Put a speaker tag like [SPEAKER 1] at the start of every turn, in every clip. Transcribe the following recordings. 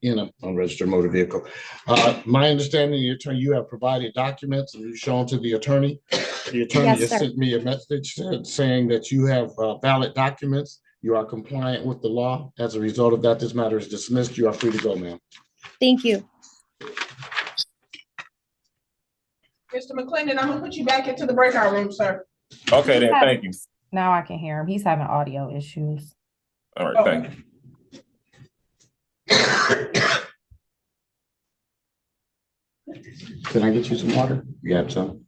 [SPEAKER 1] in a unregistered motor vehicle. My understanding, the attorney, you have provided documents and you've shown to the attorney. The attorney
[SPEAKER 2] Yes,
[SPEAKER 1] just
[SPEAKER 2] sir.
[SPEAKER 1] sent me a message saying that you have valid documents. You are compliant with the law. As a result of that, this matter is dismissed. You are free to go, ma'am.
[SPEAKER 2] Thank you.
[SPEAKER 3] Mr. McClendon, I'm gonna put you back into the breakout room, sir.
[SPEAKER 4] Okay, then, thank you.
[SPEAKER 5] Now I can hear him. He's having audio issues.
[SPEAKER 4] All right, thank you.
[SPEAKER 1] Can I get you some water? You have some?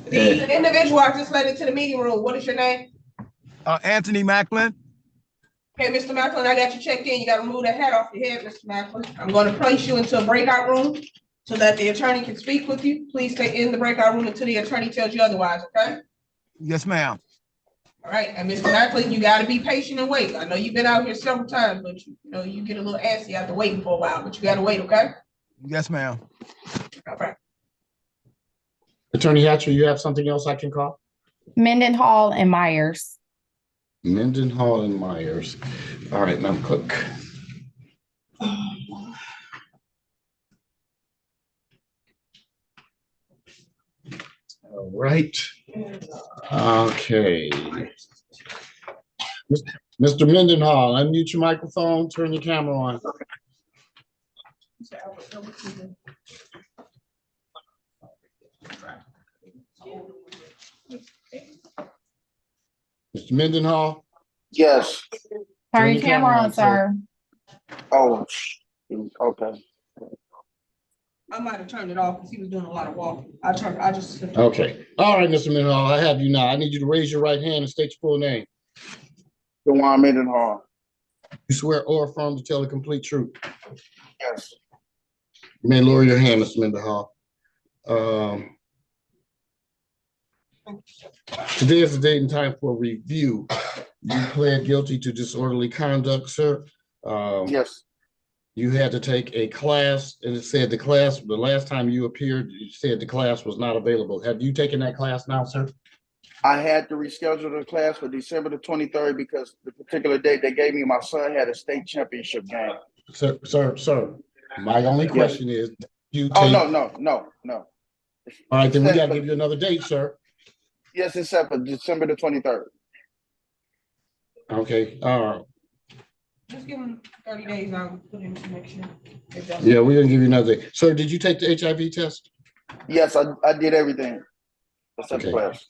[SPEAKER 3] The individual I just led into the meeting room, what is your name?
[SPEAKER 6] Anthony Macklin.
[SPEAKER 3] Okay, Mr. Macklin, I got you checked in. You gotta remove that hat off your head, Mr. Macklin. I'm gonna place you into a breakout room so that the attorney can speak with you. Please stay in the breakout room until the attorney tells you otherwise, okay?
[SPEAKER 6] Yes, ma'am.
[SPEAKER 3] All right, and Mr. Macklin, you gotta be patient and wait. I know you've been out here several times, but you know, you get a little antsy after waiting for a while, but you gotta wait, okay?
[SPEAKER 6] Yes, ma'am.
[SPEAKER 3] All right.
[SPEAKER 1] Attorney Hatcher, you have something else I can call?
[SPEAKER 5] Mendenhall and Myers.
[SPEAKER 1] Mendenhall and Myers. All right, Madam Clerk. All right. Okay. Mr. Mendenhall, unmute your microphone, turn your camera on. Mr. Mendenhall?
[SPEAKER 7] Yes.
[SPEAKER 5] Turn your camera on, sir.
[SPEAKER 7] Oh, okay.
[SPEAKER 3] I might have turned it off because he was doing a lot of walking. I just.
[SPEAKER 1] Okay. All right, Mr. Mendenhall, I have you now. I need you to raise your right hand and state your full name.
[SPEAKER 7] Dewan Mendenhall.
[SPEAKER 1] You swear or affirm to tell the complete truth?
[SPEAKER 7] Yes.
[SPEAKER 1] You may lower your hand, Mr. Mendenhall. Today is the date and time for review. You pled guilty to disorderly conduct, sir.
[SPEAKER 7] Yes.
[SPEAKER 1] You had to take a class, and it said the class, the last time you appeared, you said the class was not available. Have you taken that class now, sir?
[SPEAKER 7] I had to reschedule the class for December the 23rd because the particular date they gave me, my son had a state championship game.
[SPEAKER 1] Sir, my only question is, you take...
[SPEAKER 7] Oh, no.
[SPEAKER 1] All right, then we gotta give you another date, sir.
[SPEAKER 7] Yes, it's set for December the 23rd.
[SPEAKER 1] Okay, all right.
[SPEAKER 3] Just give him 30 days. I'll put him to make sure.
[SPEAKER 1] Yeah, we're gonna give you another day. Sir, did you take the HIV test?
[SPEAKER 7] Yes, I did everything except the class.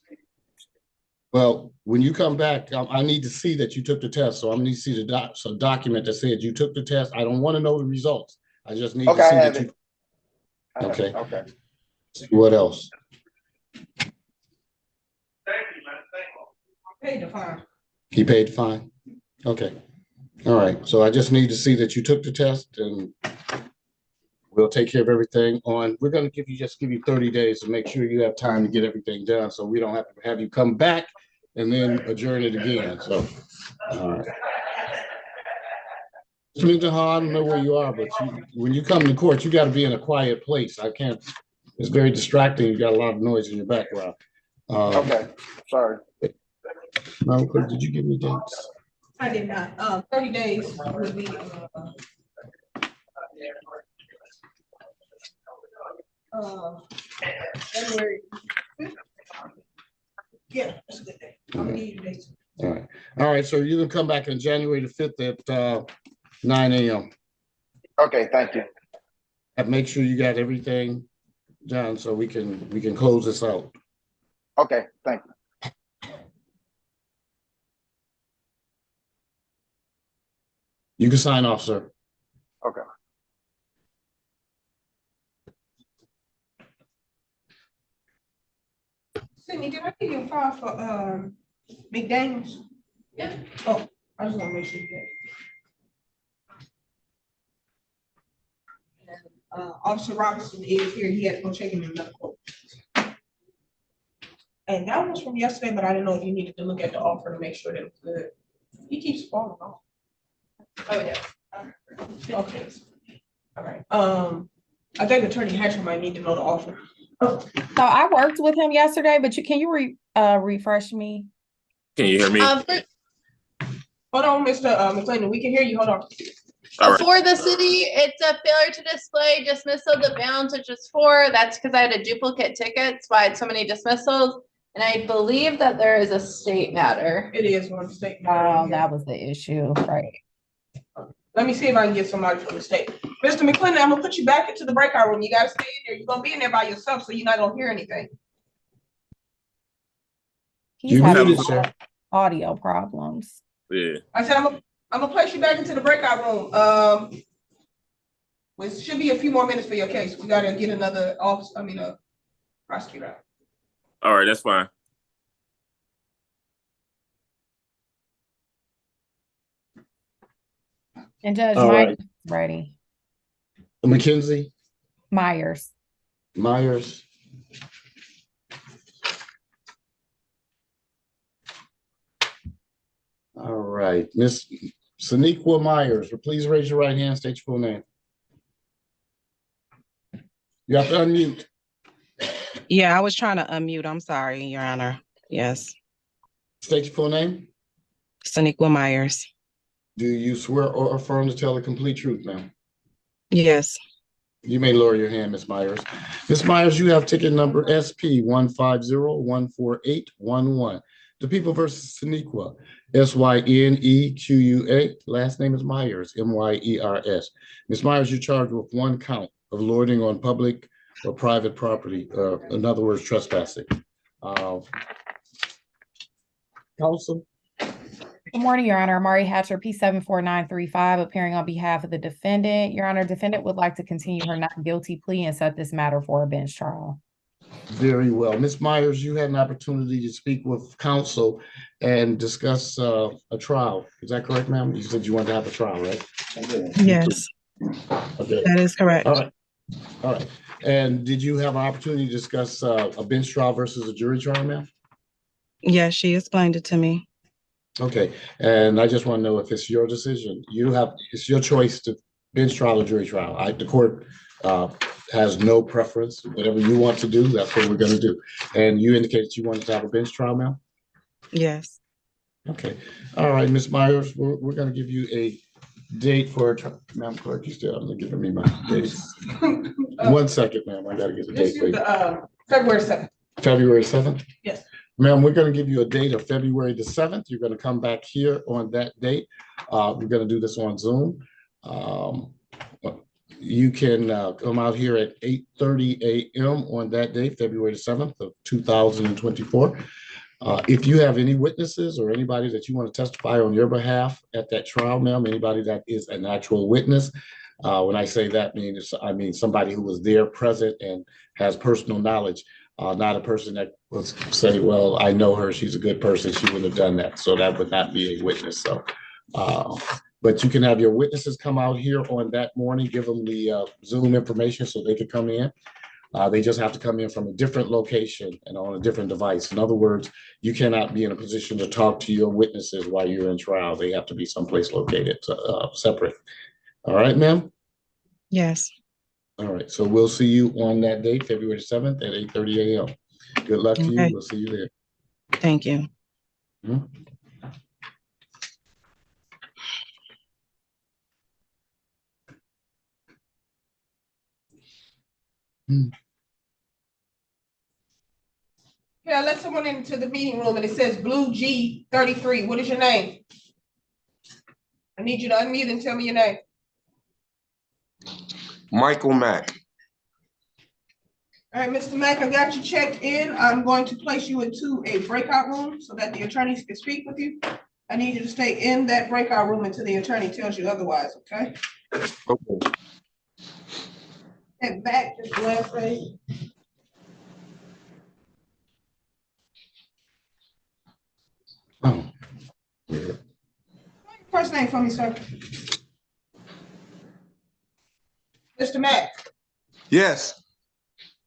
[SPEAKER 1] Well, when you come back, I need to see that you took the test. So I'm gonna need to see the document that said you took the test. I don't want to know the results. I just need to see that you. Okay.
[SPEAKER 7] Okay.
[SPEAKER 1] What else?
[SPEAKER 3] Thank you, man. Thank you. Paid the fine.
[SPEAKER 1] He paid the fine? Okay. All right. So I just need to see that you took the test and we'll take care of everything on. We're going to give you 30 days to make sure you have time to get everything done. So we don't have to have you come back and then adjourn it again. So, all right. Mr. Mendenhall, I don't know where you are, but when you come to court, you got to be in a quiet place. I can't, it's very distracting. You got a lot of noise in your background.
[SPEAKER 7] Okay, sorry.
[SPEAKER 1] Madam Clerk, did you give me dates?
[SPEAKER 3] I did not. 30 days would be January 5th. Yeah, that's a good day. I'm gonna need your dates.
[SPEAKER 1] All right, so you can come back on January the 5th at 9 a.m.
[SPEAKER 7] Okay, thank you.
[SPEAKER 1] And make sure you got everything done so we can close this out.
[SPEAKER 7] Okay, thank you.
[SPEAKER 1] You can sign off, sir.
[SPEAKER 7] Okay.
[SPEAKER 3] Anthony, did I give you a file for, McDaniels? Yeah. Oh, I just wanna make sure you get it. Officer Robinson is here, he had to go check in another court. And that was from yesterday, but I didn't know if you needed to look at the offer to make sure that it's good. He keeps falling off. Oh, yeah. Okay. All right, I think Attorney Hatcher might need to know the offer. Oh,
[SPEAKER 5] So I worked with him yesterday, but can you refresh me?
[SPEAKER 4] Can you hear me?
[SPEAKER 3] hold on, Mr. McClendon, we can hear you, hold on.
[SPEAKER 4] All right.
[SPEAKER 2] For the city, it's a failure to display dismissal of the balance, which is 4. That's because I had a duplicate ticket, so I had so many dismissals. And I believe that there is a state matter.
[SPEAKER 3] It is one state.
[SPEAKER 5] Oh, that was the issue, right?
[SPEAKER 3] Let me see if I can get somebody from the state. Mr. McClendon, I'm gonna put you back into the breakout room. You gotta stay in there. You're gonna be in there by yourself, so you're not gonna hear anything.
[SPEAKER 5] He's
[SPEAKER 1] You
[SPEAKER 5] having
[SPEAKER 1] muted, sir.
[SPEAKER 5] audio problems.
[SPEAKER 4] Yeah.
[SPEAKER 3] I said, I'm gonna place you back into the breakout room. It should be a few more minutes for your case. We gotta get another prosecutor out.
[SPEAKER 4] All right, that's fine.
[SPEAKER 5] And Judge
[SPEAKER 1] All
[SPEAKER 5] Mike
[SPEAKER 1] right.
[SPEAKER 5] is ready.
[SPEAKER 1] McKenzie,
[SPEAKER 5] Myers.
[SPEAKER 1] Myers. All right, Miss Saniqua Myers, please raise your right hand, state your full name. You have to unmute.
[SPEAKER 8] Yeah, I was trying to unmute. I'm sorry, Your Honor. Yes.
[SPEAKER 1] State your full name.
[SPEAKER 8] Saniqua Myers.
[SPEAKER 1] Do you swear or affirm to tell the complete truth, ma'am?
[SPEAKER 8] Yes.
[SPEAKER 1] You may lower your hand, Ms. Myers. Ms. Myers, you have ticket number SP 150-14811. The People versus Saniqua, SYNEQUA. Last name is Myers, MYERS. Ms. Myers, you're charged with 1 count of loitering on public or private property, in other words, trespassing. Counsel?
[SPEAKER 5] Good morning, Your Honor. Amari Hatcher, P74935, appearing on behalf of the defendant. Your Honor, defendant would like to continue her not guilty plea and set this matter for a bench trial.
[SPEAKER 1] Very well. Ms. Myers, you had an opportunity to speak with counsel and discuss a trial. Is that correct, ma'am? You said you wanted to have a trial, right?
[SPEAKER 8] Yes,
[SPEAKER 1] Okay.
[SPEAKER 8] that is correct.
[SPEAKER 1] All right. All right. And did you have an opportunity to discuss a bench trial versus a jury trial, ma'am?
[SPEAKER 8] Yes, she explained it to me.
[SPEAKER 1] Okay. And I just want to know if it's your decision. It's your choice to bench trial or jury trial. The court has no preference. Whatever you want to do, that's what we're going to do. And you indicated you wanted to have a bench trial, ma'am?
[SPEAKER 8] Yes.
[SPEAKER 1] Okay. All right, Ms. Myers, we're going to give you a date for a trial. Madam Clerk, you still giving me my dates. 1 second, ma'am. I got to get the
[SPEAKER 3] This
[SPEAKER 1] date.
[SPEAKER 3] is February 7th.
[SPEAKER 1] February 7th?
[SPEAKER 3] Yes.
[SPEAKER 1] Ma'am, we're going to give you a date of February the 7th. You're going to come back here on that date. We're going to do this on Zoom. You can come out here at 8:30 a.m. on that day, February the 7th of 2024. If you have any witnesses or anybody that you want to testify on your behalf at that trial, ma'am, anybody that is an actual witness, when I say that, I mean somebody who was there present and has personal knowledge, not a person that was say, well, I know her, she's a good person, she wouldn't have done that. So that would not be a witness. So, but you can have your witnesses come out here on that morning, give them the Zoom information so they could come in. They just have to come in from a different location and on a different device. In other words, you cannot be in a position to talk to your witnesses while you're in trial. They have to be someplace located, separate. All right, ma'am?
[SPEAKER 8] Yes.
[SPEAKER 1] All right, so we'll see you on that date, February 7th at 8:30 a.m. Good luck to you.
[SPEAKER 8] Okay.
[SPEAKER 1] We'll see you there.
[SPEAKER 8] Thank you.
[SPEAKER 3] Yeah, let someone into the meeting room and it says Blue G33. What is your name? I need you to unmute and tell me your name.
[SPEAKER 9] Michael Mack.
[SPEAKER 3] All right, Mr. Mack, I got you checked in. I'm going to place you into a breakout room so that the attorneys can speak with you. I need you to stay in that breakout room until the attorney tells you otherwise, okay?
[SPEAKER 9] Okay.
[SPEAKER 3] And back, just last page. name for me, sir? Mr. Mack,
[SPEAKER 9] Yes.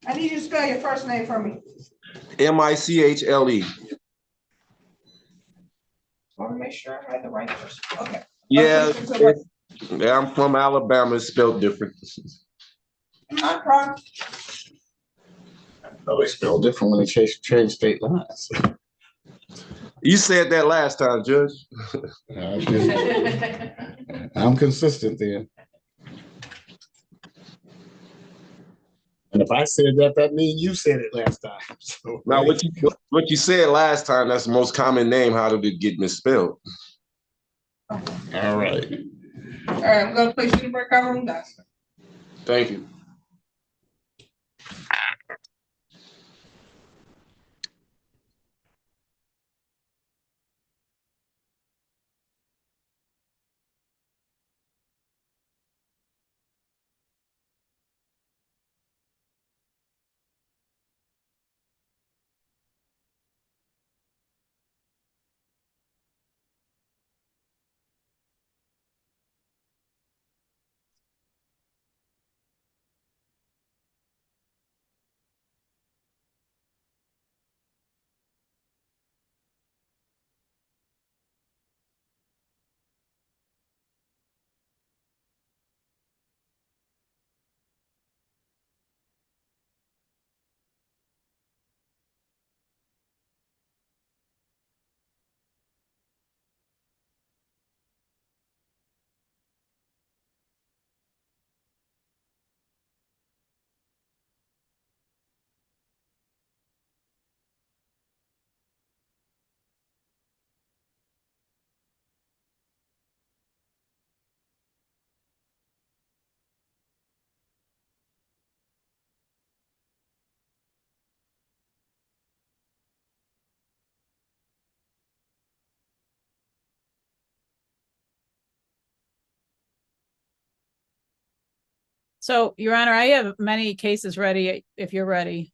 [SPEAKER 3] I need you to spell your first name for me.
[SPEAKER 9] Michle.
[SPEAKER 3] Want to make sure I had the right person. Okay.
[SPEAKER 9] Yeah,
[SPEAKER 3] Place you into a
[SPEAKER 9] yeah, I'm from Alabama. It's spelled different.
[SPEAKER 3] Not a problem.
[SPEAKER 1] Oh, they spell different when they change state lines.
[SPEAKER 9] You said that last time, Judge.
[SPEAKER 1] I'm consistent then. And if I said that, that means you said it last time. So,
[SPEAKER 9] Now, what you said last time, that's the most common name. How did it get misspelled?
[SPEAKER 1] all right.
[SPEAKER 3] All right, I'm gonna place you in the breakout room, guys.
[SPEAKER 9] Thank you.
[SPEAKER 10] So, Your Honor, I have many cases ready if you're ready.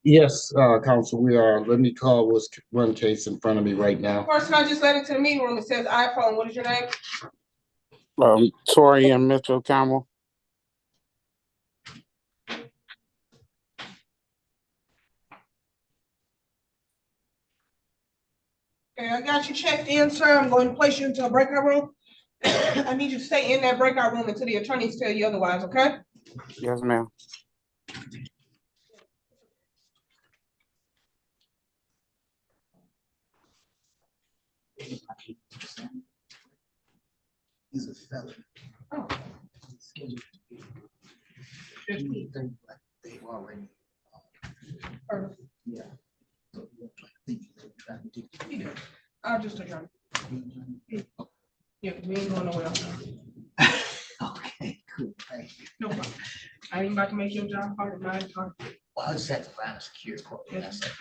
[SPEAKER 1] Yes, counsel, we are. Let me call what's one case in front of me right now.
[SPEAKER 3] Person I just led into the meeting room, it says iPhone. What is your name?
[SPEAKER 11] Tori and Mitchell Campbell.
[SPEAKER 3] Okay, I got you checked in, sir. I'm going to place you into a breakout room. I need you to stay in that breakout room until the attorneys tell you otherwise, okay?
[SPEAKER 11] Yes, ma'am.
[SPEAKER 12] He's a felon.
[SPEAKER 3] Oh.
[SPEAKER 12] They've already.
[SPEAKER 3] Perfect.
[SPEAKER 12] Yeah. So, try to do.
[SPEAKER 3] I'll just adjourn. Yeah, we ain't going nowhere.
[SPEAKER 12] Okay, cool, thank you.
[SPEAKER 3] No problem. I ain't about to make your job harder, mine hard.
[SPEAKER 12] Well, I just had to find a secure court. That's it.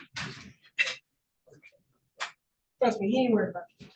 [SPEAKER 3] Trust me, he ain't worried about you.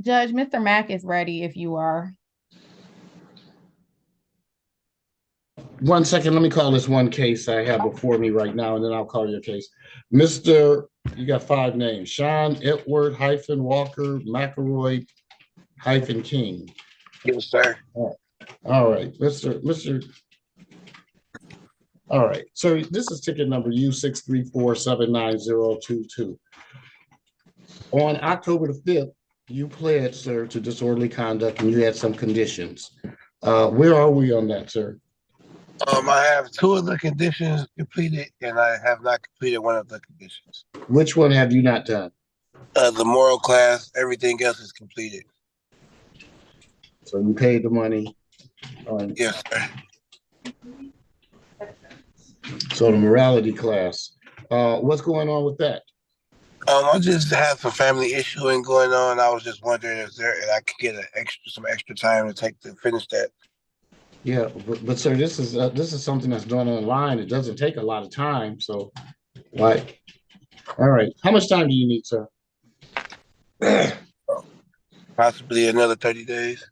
[SPEAKER 5] Judge, Mr. Mack is ready if you are.
[SPEAKER 1] 1 second, let me call this one case I have before me right now, and then I'll call your case. Mr., you got 5 names: Sean Edward - Walker McElroy - King.
[SPEAKER 13] Yes, sir.
[SPEAKER 1] All right, Mr. All right, so this is ticket number U634790022. On October the 5th, you pled, sir, to disorderly conduct, and you had some conditions. Where are we on that, sir?
[SPEAKER 13] I have 2 of the conditions completed, and I have not completed 1 of the conditions.
[SPEAKER 1] Which one have you not done?
[SPEAKER 13] The moral class, everything else is completed.
[SPEAKER 1] So you paid the money on.
[SPEAKER 13] Yes, sir.
[SPEAKER 1] So the morality class, what's going on with that?
[SPEAKER 13] I just had some family issuing going on. I was just wondering if I could get some extra time to finish that.
[SPEAKER 1] Yeah, but sir, this is something that's done online. It doesn't take a lot of time. So, like, all right, how much time do you need, sir?
[SPEAKER 13] Possibly another 30 days.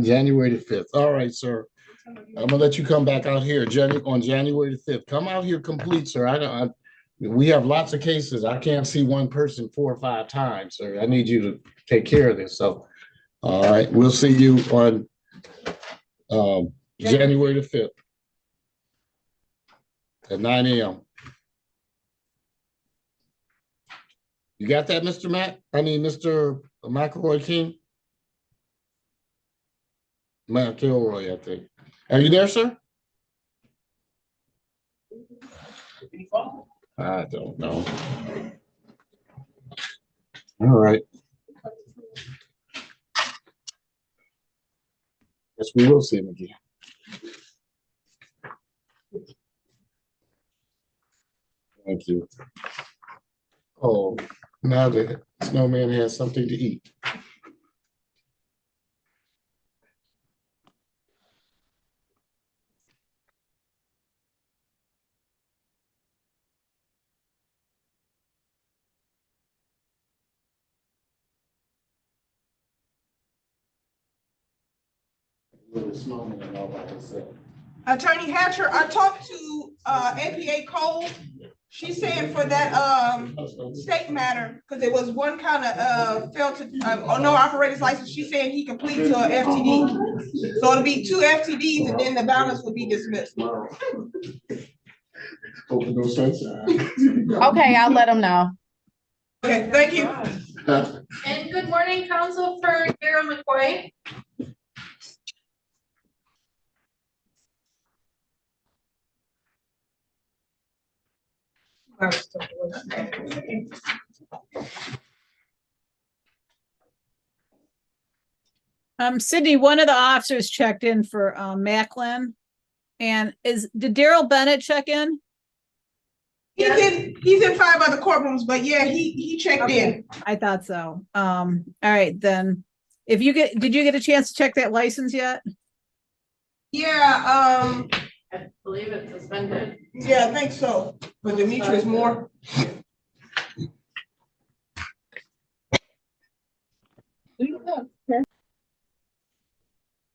[SPEAKER 1] January the 5th. All right, sir. I'm gonna let you come back out here on January the 5th. Come out here complete, sir. We have lots of cases. I can't see one person 4 or 5 times, sir. I need you to take care of this. So, all right, we'll see you on January the 5th at 9 a.m. You got that, Mr. Mr. McElroy King? McElroy, I think. Are you there, sir? I don't know. All right. Guess we will see him again. Thank you. Oh, now the snowman has something to eat.
[SPEAKER 3] Attorney Hatcher, I talked to APA Cole. She's saying for that state matter, because it was one kind of failed to no operator's license. She's saying he completes a FTD. So it'll be 2 FTDs and then the balance will be dismissed.
[SPEAKER 5] Okay, I'll let them know.
[SPEAKER 3] Okay, thank you.
[SPEAKER 2] And good morning, counsel for Dara McCoy.
[SPEAKER 10] Sydney, one of the officers checked in for Macklin, and did Daryl Bennett check in?
[SPEAKER 3] He's in 5 other courtrooms, but yeah, he checked in.
[SPEAKER 10] I thought so. All right, then. Did you get a chance to check that license yet?
[SPEAKER 3] Yeah,
[SPEAKER 2] I believe it's suspended.
[SPEAKER 3] Yeah, I think so. But Demetrius Moore.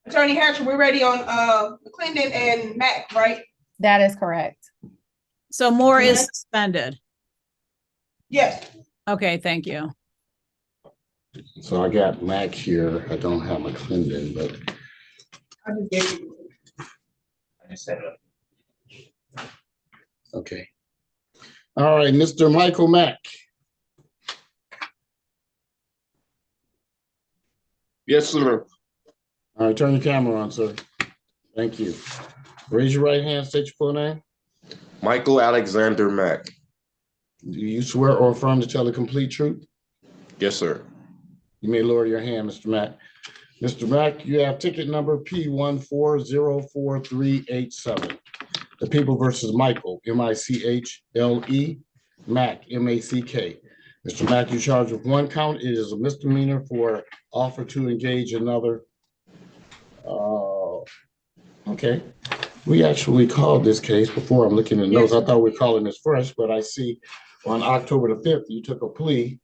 [SPEAKER 3] Attorney Hatcher, we're ready on McClendon and Mack, right?
[SPEAKER 5] That is correct.
[SPEAKER 10] So Moore is suspended.
[SPEAKER 3] Yes.
[SPEAKER 10] Okay, thank you.
[SPEAKER 1] So I got Mac here. I don't have McClendon, but
[SPEAKER 3] I just gave you. I just set it up.
[SPEAKER 1] okay. All right, Mr. Michael Mack.
[SPEAKER 9] Yes, sir.
[SPEAKER 1] All right, turn your camera on, sir. Thank you. Raise your right hand, state your full name.
[SPEAKER 9] Michael Alexander Mack.
[SPEAKER 1] Do you swear or affirm to tell the complete truth?
[SPEAKER 9] Yes, sir.
[SPEAKER 1] You may lower your hand, Mr. Mack. Mr. Mack, you have ticket number P1404387. The People versus Michael, M-I-C-H-L-E, Mack, M-A-C-K. Mr. Mack, you're charged with 1 count. It is a misdemeanor for offer to engage another. Okay. We actually called this case before. I'm looking at the notes.
[SPEAKER 3] Yes,
[SPEAKER 1] I thought we were calling this fresh, but I see on October the 5th, you took a plea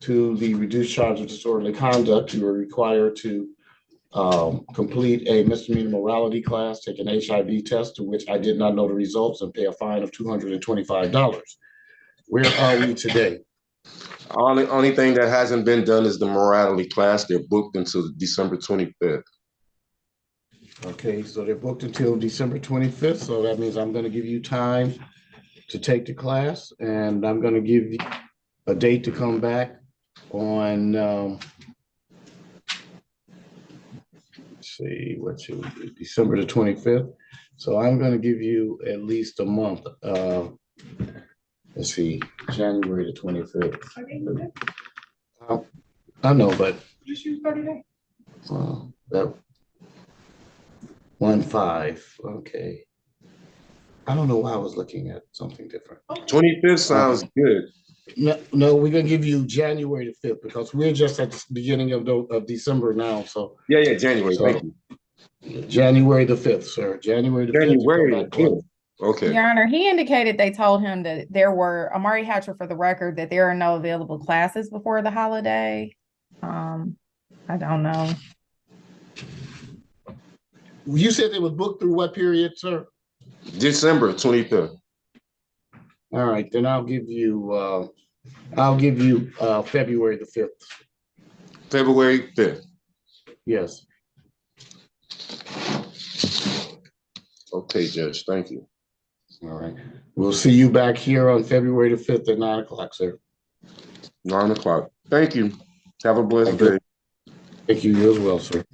[SPEAKER 1] to the reduced charge of disorderly conduct. You were required to complete a misdemeanor morality class, take an HIV test, to which I did not know the results, and pay a fine of $225. Where are we today?
[SPEAKER 9] Only thing that hasn't been done is the morality class. They're booked until December 25th.
[SPEAKER 1] Okay, so they're booked until December 25th. So that means I'm going to give you time to take the class, and I'm going to give you a date to come back on, let's see, what should we do? December the 25th. So I'm going to give you at least a month. Let's see, January the 25th. I know, but
[SPEAKER 3] Just use 30 days.
[SPEAKER 1] that 1/5. Okay. I don't know why I was looking at something different.
[SPEAKER 9] 25th sounds good.
[SPEAKER 1] No, we're gonna give you January the 5th because we're just at the beginning of December now. So
[SPEAKER 9] Yeah, January. Thank you.
[SPEAKER 1] January the 5th, sir. January the 5th.
[SPEAKER 9] January the 5th. Okay.
[SPEAKER 5] Your Honor, he indicated they told him that there were, Amari Hatcher for the record, that there are no available classes before the holiday. I don't know.
[SPEAKER 1] You said it was booked through what period, sir?
[SPEAKER 9] December 25th.
[SPEAKER 1] All right, then I'll give you February the 5th.
[SPEAKER 9] February 5th.
[SPEAKER 1] Yes.
[SPEAKER 9] Okay, Judge. Thank you.
[SPEAKER 1] All right. We'll see you back here on February the 5th at 9 o'clock, sir.
[SPEAKER 9] 9 o'clock. Thank you. Have a blessed day.
[SPEAKER 1] Thank you. You as well, sir.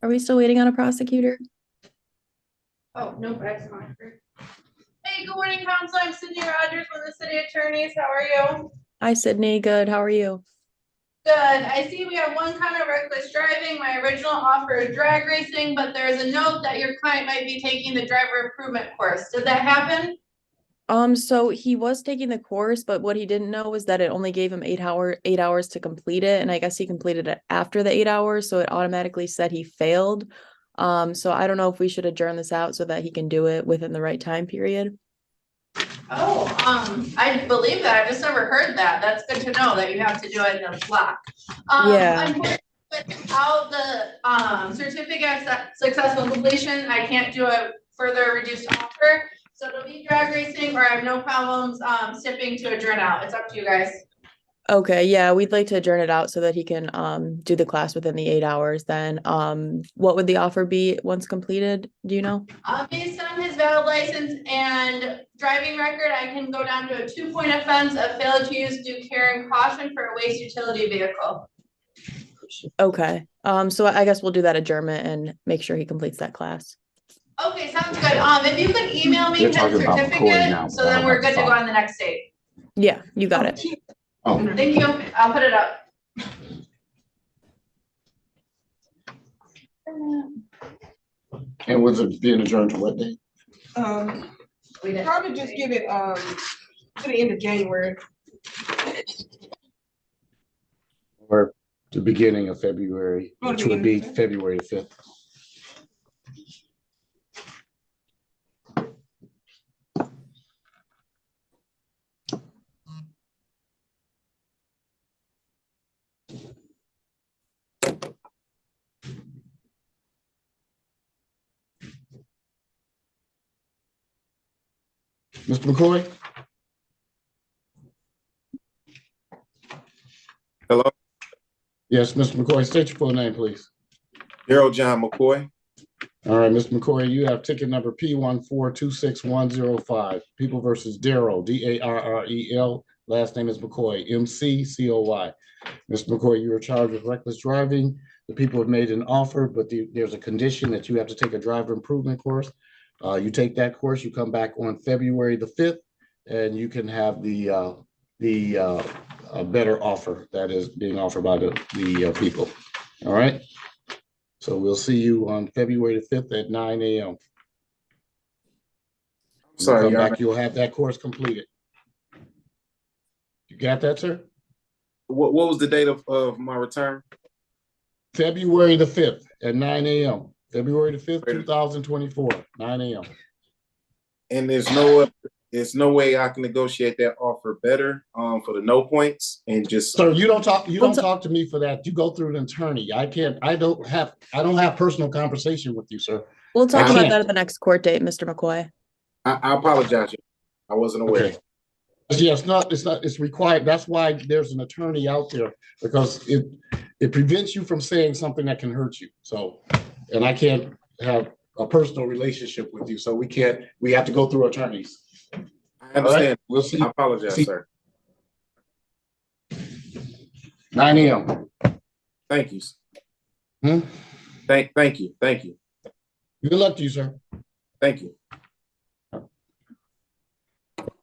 [SPEAKER 14] Are we still waiting on a prosecutor?
[SPEAKER 2] Oh, no, but I just want to. Hey, good morning, council. I'm Sydney Rogers with the city attorneys. How are you?
[SPEAKER 14] Hi, Sydney. Good. How are you?
[SPEAKER 2] Good. I see we have one count of reckless driving. My original offer is drag racing, but there's a note that your client might be taking the driver improvement course. Did that happen?
[SPEAKER 14] So he was taking the course, but what he didn't know was that it only gave him 8 hours to complete it. And I guess he completed it after the 8 hours. So it automatically said he failed. So I don't know if we should adjourn this out so that he can do it within the right time period.
[SPEAKER 2] Oh, I believe that. I've just never heard that. That's good to know that you have to do it in the block.
[SPEAKER 14] Yeah.
[SPEAKER 2] Unfortunately, without the certificate of successful completion, I can't do a further reduced offer. So it'll be drag racing, or I have no problems stepping to adjourn out. It's up to you guys.
[SPEAKER 14] Okay, yeah, we'd like to adjourn it out so that he can do the class within the 8 hours then. What would the offer be once completed? Do you know?
[SPEAKER 2] Based on his valid license and driving record, I can go down to a 2-point offense of failure to use due care and caution for a waste utility vehicle.
[SPEAKER 14] Okay, so I guess we'll do that adjournment and make sure he completes that class.
[SPEAKER 2] Okay, sounds good. If you could email me his certificate, so then we're good to go on the next date.
[SPEAKER 14] Yeah, you got it.
[SPEAKER 1] Oh,
[SPEAKER 2] Thank you. I'll put it up.
[SPEAKER 1] and was it being adjourned to what day?
[SPEAKER 3] Probably just give it to the end of January.
[SPEAKER 1] Or the beginning of February, which would be February 5th. Mr. McCoy?
[SPEAKER 15] Hello?
[SPEAKER 1] Yes, Mr. McCoy, state your full name, please.
[SPEAKER 15] Daryl John McCoy.
[SPEAKER 1] All right, Mr. McCoy, you have ticket number P1426105, People versus Darrell, D-A-R-R-E-L. Last name is McCoy, M-C-C-O-Y. Mr. McCoy, you are charged with reckless driving. The people have made an offer, but there's a condition that you have to take a driver improvement course. You take that course, you come back on February the 5th, and you can have the better offer that is being offered by the people. All right. So we'll see you on February the 5th at 9 a.m.
[SPEAKER 15] Sorry,
[SPEAKER 1] Come
[SPEAKER 15] Your
[SPEAKER 1] back,
[SPEAKER 15] Honor.
[SPEAKER 1] you'll have that course completed. You got that, sir?
[SPEAKER 15] What was the date of my return?
[SPEAKER 1] February the 5th at 9 a.m. February the 5th, 2024, 9 a.m.
[SPEAKER 15] And there's no way I can negotiate that offer better for the no points and just.
[SPEAKER 1] Sir, you don't talk to me for that. You go through an attorney. I don't have personal conversation with you, sir.
[SPEAKER 14] We'll talk
[SPEAKER 1] I
[SPEAKER 14] about
[SPEAKER 1] can't.
[SPEAKER 14] that at the next court date, Mr. McCoy.
[SPEAKER 15] I apologize. I wasn't aware.
[SPEAKER 1] Okay. Yeah, it's required. That's why there's an attorney out there, because it prevents you from saying something that can hurt you. So, and I can't have a personal relationship with you. So we have to go through attorneys.
[SPEAKER 15] I understand.
[SPEAKER 1] Right? We'll see.
[SPEAKER 15] I apologize, sir.
[SPEAKER 1] 9 a.m.
[SPEAKER 15] Thank you. Thank you.
[SPEAKER 1] Good luck to you, sir.
[SPEAKER 15] Thank you.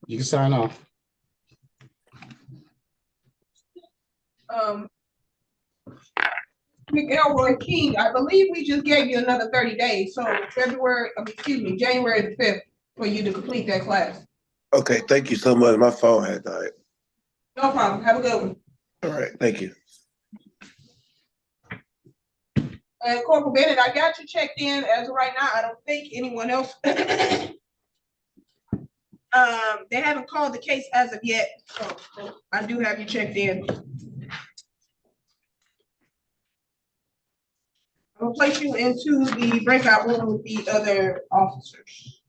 [SPEAKER 1] You can sign off.
[SPEAKER 3] McElroy King, I believe we just gave you another 30 days, so January the 5th for you to complete that class.
[SPEAKER 13] Okay, thank you so much. My phone had died.
[SPEAKER 3] No problem. Have a good one.
[SPEAKER 13] All right, thank you.
[SPEAKER 3] Corporal Bennett, I got you checked in as of right now. I don't think anyone else. They haven't called the case as of yet, so I do have you checked in. I'm gonna place you into the breakout room with the other officers.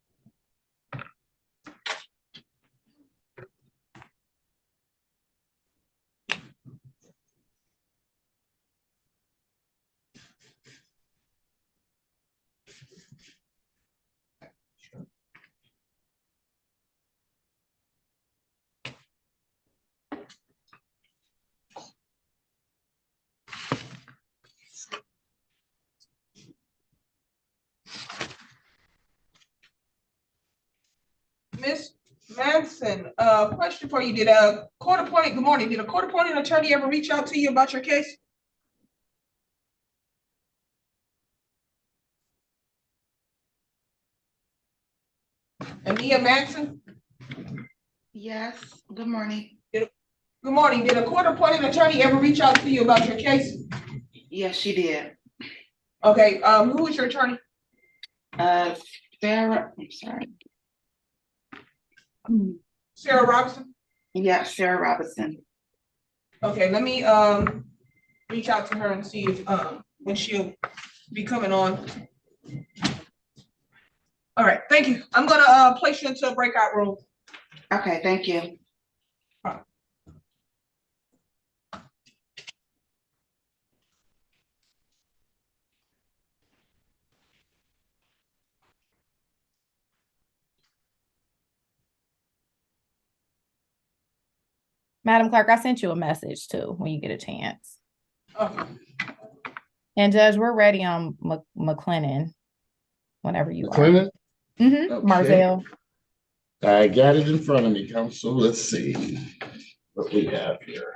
[SPEAKER 3] Miss Manson, question for you. Did a court-appointed, good morning, did a court-appointed attorney ever reach out to you about your case? Ania Manson?
[SPEAKER 16] Yes, good morning.
[SPEAKER 3] Good morning. Did a court-appointed attorney ever reach out to you about your case?
[SPEAKER 16] Yes, she did.
[SPEAKER 3] Okay, who is your attorney?
[SPEAKER 16] Sarah, I'm sorry.
[SPEAKER 3] Sarah Robinson?
[SPEAKER 16] Yeah, Sarah Robinson.
[SPEAKER 3] Okay, let me reach out to her and see if when she'll be coming on. All right, thank you. I'm gonna place you into a breakout room.
[SPEAKER 16] Okay, thank you.
[SPEAKER 5] Madam Clerk, I sent you a message too when you get a chance.
[SPEAKER 3] Okay.
[SPEAKER 5] And Judge, we're ready on McLennan whenever you
[SPEAKER 1] McLennan?
[SPEAKER 5] are. Okay. Marzell.
[SPEAKER 1] I got it in front of me, Council. Let's see what we have here.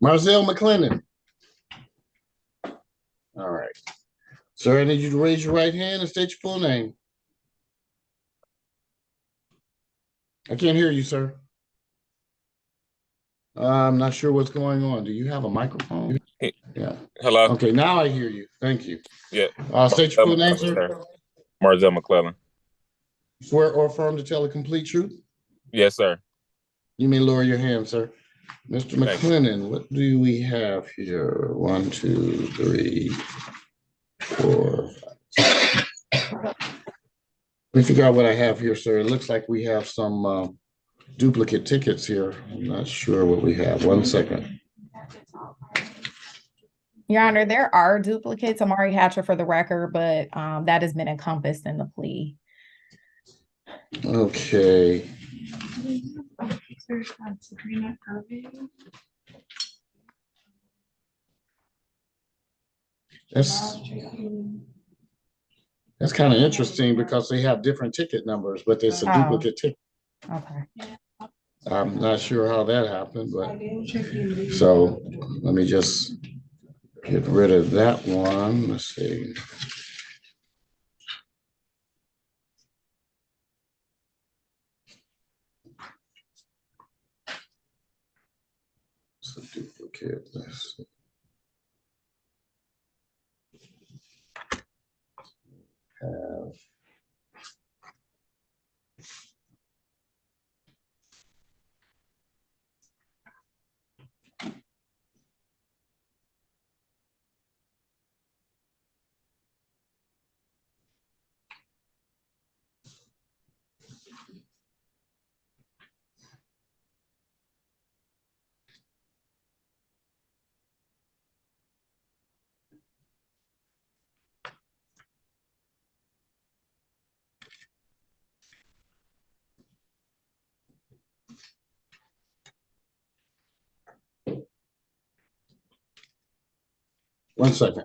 [SPEAKER 1] Marzell McLennan. All right. Sir, I need you to raise your right hand and state your full name. I can't hear you, sir. I'm not sure what's going on. Do you have a microphone? Yeah.
[SPEAKER 4] Hello.
[SPEAKER 1] Okay, now I hear you. Thank you.
[SPEAKER 4] Yeah.
[SPEAKER 1] State your full name, sir.
[SPEAKER 4] Marzell McClellan.
[SPEAKER 1] Swear or affirm to tell the complete truth?
[SPEAKER 4] Yes, sir.
[SPEAKER 1] You may lower your hand, sir. Mr. McLennan, what do we have here? 1, 2, 3, 4, 5. Let me figure out what I have here, sir. It looks like we have some duplicate tickets here. I'm not sure what we have. 1 second.
[SPEAKER 5] Your Honor, there are duplicates. Amari Hatcher for the record, but that has been encompassed in the plea.
[SPEAKER 1] Okay. That's kind of interesting because they have different ticket numbers, but it's a duplicate ticket.
[SPEAKER 5] Okay.
[SPEAKER 1] I'm not sure how that happened, but so let me just Get rid of that one. Let's see. It's a duplicate. Let's see. Have one second.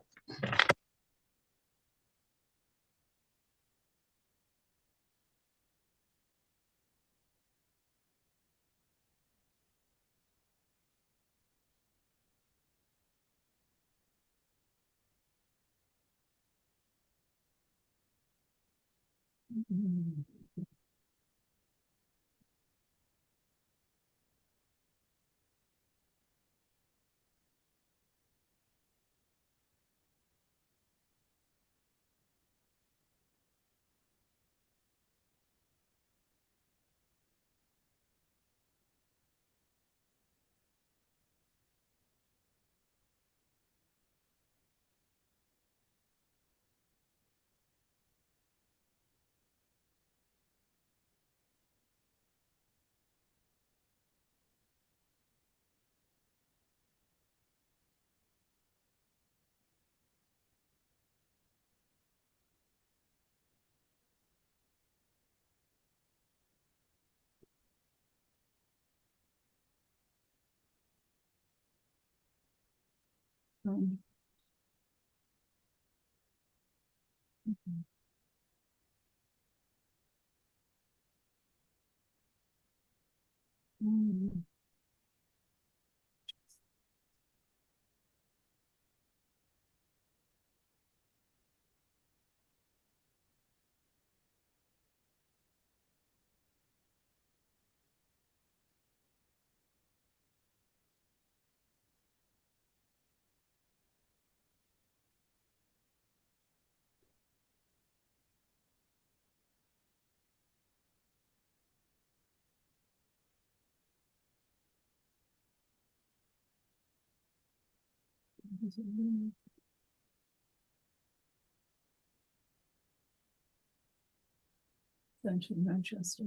[SPEAKER 10] Central Manchester.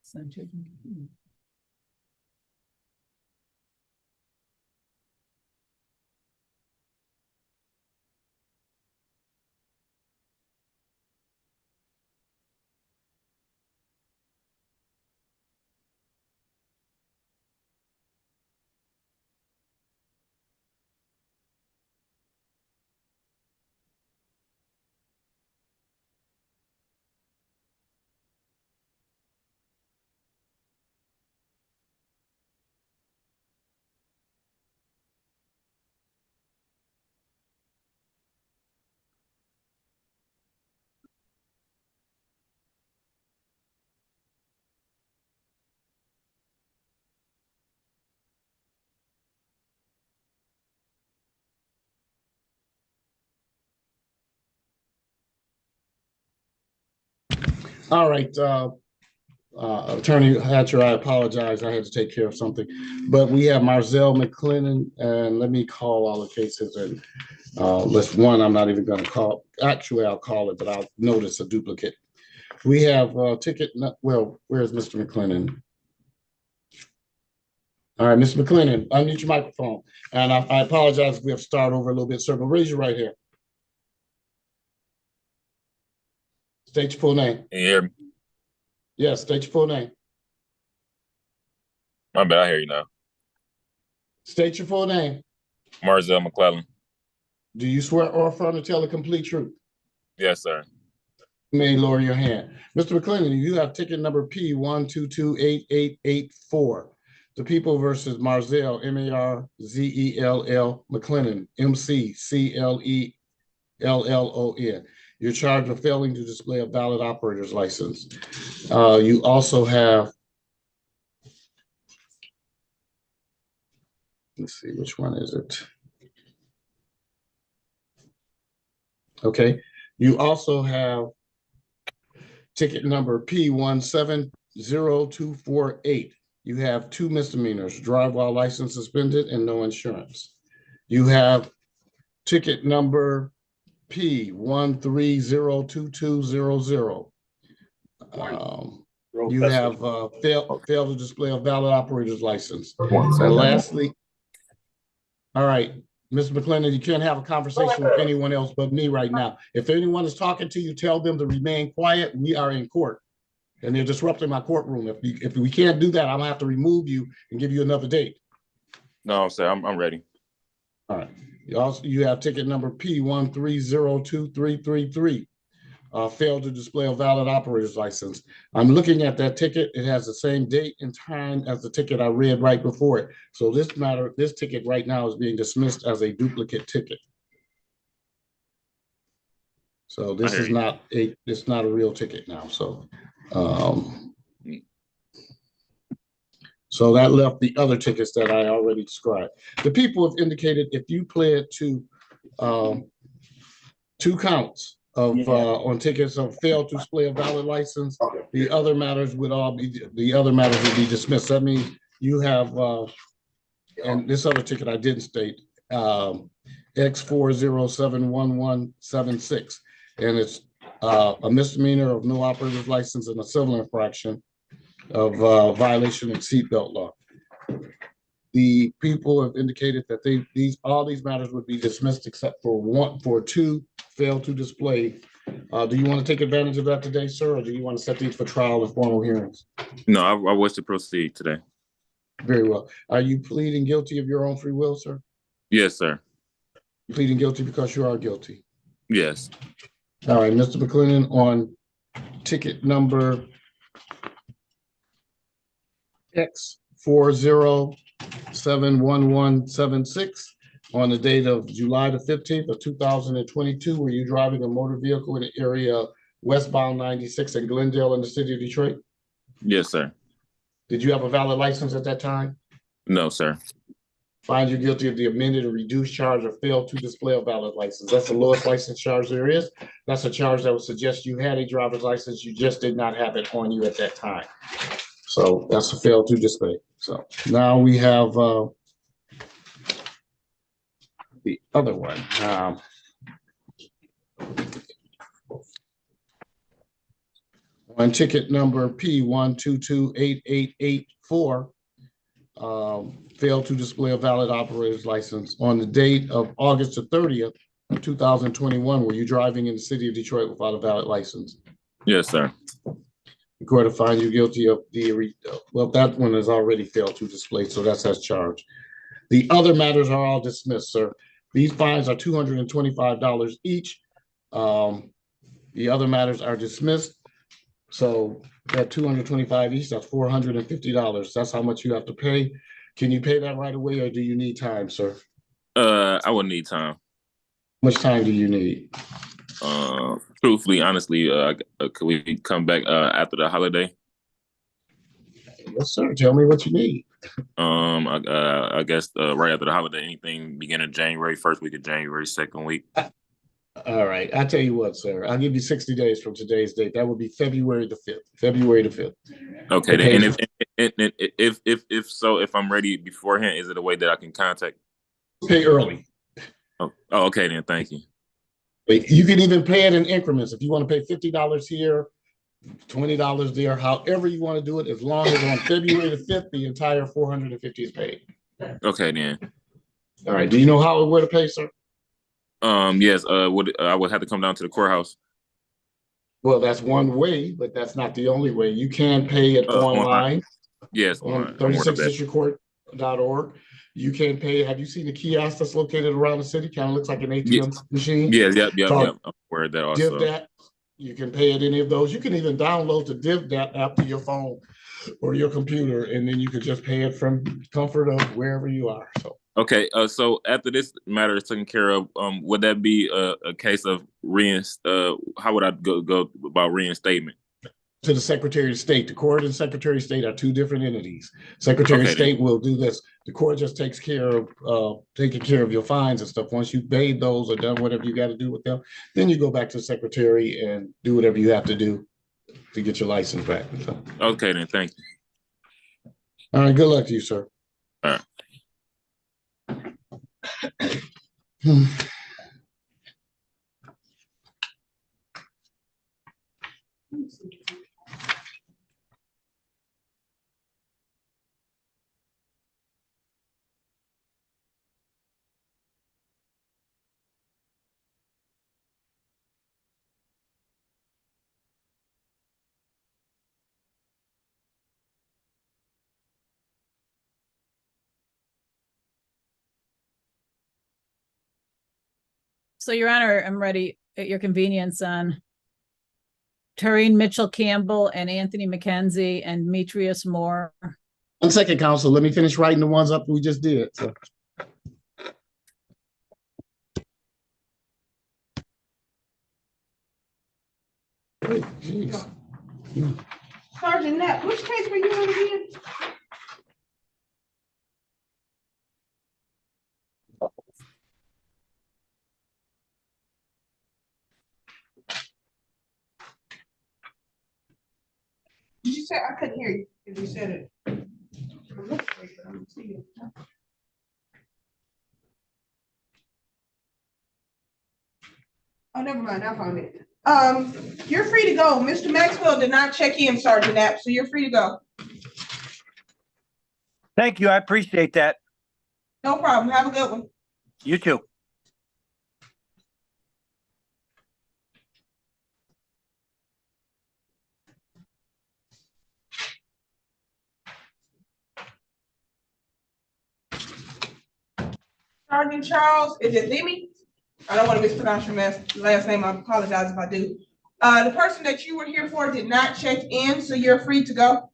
[SPEAKER 10] Central.
[SPEAKER 1] All right, Attorney Hatcher, I apologize. I had to take care of something. But we have Marzell McClellan, and let me call all the cases. And list one, I'm not even going to call. Actually, I'll call it, but I'll notice a duplicate. We have ticket, well, where's Mr. McClellan? All right, Mr. McClellan, unmute your microphone. And I apologize if we have to start over a little bit, sir, but raise your right hand. State your full name.
[SPEAKER 4] Can you hear me?
[SPEAKER 1] Yes, state your full name.
[SPEAKER 4] My bad, I hear you now.
[SPEAKER 1] State your full name.
[SPEAKER 4] Marzell McClellan.
[SPEAKER 1] Do you swear or affirm to tell the complete truth?
[SPEAKER 4] Yes, sir.
[SPEAKER 1] You may lower your hand. Mr. McClendon, you have ticket number P1228884. The People versus Marzell, Marzell McClellan, McClellon. You're charged with failing to display a valid operator's license. You also have, let's see, which one is it? Okay. You also have ticket number P170248. You have 2 misdemeanors, drive while license suspended and no insurance. You have ticket number P130200. You have failed to display a valid operator's license. And lastly, all right, Mr. McClendon, you can't have a conversation with anyone else but me right now. If anyone is talking to you, tell them to remain quiet. We are in court and they're disrupting my courtroom. If we can't do that, I'm gonna have to remove you and give you another date.
[SPEAKER 4] No, sir, I'm ready.
[SPEAKER 1] All right. You have ticket number P1302333. Failed to display a valid operator's license. I'm looking at that ticket. It has the same date and time as the ticket I read right before it. So this ticket right now is being dismissed as a duplicate ticket. So this is not it's not a real ticket now. So so that left the other tickets that I already described. The people have indicated if you pled to 2 counts of on tickets of failed to display a valid license, the other matters would be dismissed. That means you have and this other ticket I didn't state, X40711176, and it's a misdemeanor of no operator's license and a civil infraction of violation of seatbelt law. The people have indicated that all these matters would be dismissed except for 2 failed to display. Do you want to take advantage of that today, sir, or do you want to set these for trial and formal hearings?
[SPEAKER 4] No, I wish to proceed today.
[SPEAKER 1] Very well. Are you pleading guilty of your own free will, sir?
[SPEAKER 4] Yes, sir.
[SPEAKER 1] Pleading guilty because you are guilty.
[SPEAKER 4] Yes.
[SPEAKER 1] All right, Mr. McClendon, on ticket number X40711176, on the date of July the 15th of 2022, were you driving a motor vehicle in the area westbound 96 in Glendale in the city of Detroit?
[SPEAKER 4] Yes, sir.
[SPEAKER 1] Did you have a valid license at that time?
[SPEAKER 4] No, sir.
[SPEAKER 1] Find you guilty of the amended or reduced charge of failed to display a valid license. That's the lowest license charge there is. That's a charge that would suggest you had a driver's license, you just did not have it on you at that time. So that's a failed to display. So now we have the other one. On ticket number P1228884, failed to display a valid operator's license on the date of August the 30th of 2021. Were you driving in the city of Detroit without a valid license?
[SPEAKER 4] Yes, sir.
[SPEAKER 1] The court will find you guilty of well, that one has already failed to display, so that's as charged. The other matters are all dismissed, sir. These fines are $225 each. The other matters are dismissed. So at $225 each, that's $450. That's how much you have to pay. Can you pay that right away, or do you need time, sir?
[SPEAKER 4] I would need time.
[SPEAKER 1] How much time do you need?
[SPEAKER 4] Truthfully, honestly, could we come back after the holiday?
[SPEAKER 1] Yes, sir. Tell me what you need.
[SPEAKER 4] I guess right after the holiday, anything beginning of January, first week of January, second week.
[SPEAKER 1] All right. I'll tell you what, sir. I'll give you 60 days from today's date. That would be February the 5th. February the 5th.
[SPEAKER 4] Okay. Then, and if I'm ready beforehand, is it a way that I can contact?
[SPEAKER 1] Pay early.
[SPEAKER 4] Oh, okay then. Thank you.
[SPEAKER 1] You can even pay it in increments. If you want to pay $50 here, $20 there, however you want to do it, as long as on February the 5th, the entire $450 is paid.
[SPEAKER 4] Okay then.
[SPEAKER 1] All right. Do you know how and where to pay, sir?
[SPEAKER 4] Yes. I would have to come down to the courthouse.
[SPEAKER 1] Well, that's one way, but that's not the only way. You can pay it online
[SPEAKER 4] Yes,
[SPEAKER 1] on
[SPEAKER 4] I'm aware of that.
[SPEAKER 1] 36districtcourt.org. You can pay. Have you seen the kiosk that's located around the city? Kind of looks like an ATM machine.
[SPEAKER 4] Yeah, yep.
[SPEAKER 1] Called
[SPEAKER 4] I'm aware of that also.
[SPEAKER 1] DivDat. You can pay at any of those. You can even download the DivDat app to your phone or your computer, and then you can just pay it from comfort of wherever you are. So.
[SPEAKER 4] Okay, so after this matter is taken care of, would that be a case of how would I go about reinstatement?
[SPEAKER 1] To the Secretary of State. The court and Secretary of State are two different entities. Secretary of State will do this. The court just takes care of taking care of your fines and stuff. Once you've paid those or done whatever you got to do with them, then you go back to the Secretary and do whatever you have to do to get your license back. So.
[SPEAKER 4] Okay, then thank you.
[SPEAKER 1] All right, good luck to you, sir.
[SPEAKER 4] All right.
[SPEAKER 10] So, Your Honor, I'm ready at your convenience on Tareen Mitchell Campbell and Anthony McKenzie and Demetrius Moore.
[SPEAKER 1] 1 second, counsel. Let me finish writing the ones up we just did. So.
[SPEAKER 3] Jeez. Sergeant Knapp, which case were you in again? Did you say? I couldn't hear you if you said it. Oh, never mind. I found it. You're free to go. Mr. Maxwell did not check in, Sergeant Knapp, so you're free to go.
[SPEAKER 17] Thank you. I appreciate that.
[SPEAKER 3] No problem. Have a good one.
[SPEAKER 17] You too.
[SPEAKER 3] Sergeant Charles, is it Lemmy? I don't want to mispronounce your last name. I apologize if I do. The person that you were here for did not check in, so you're free to go.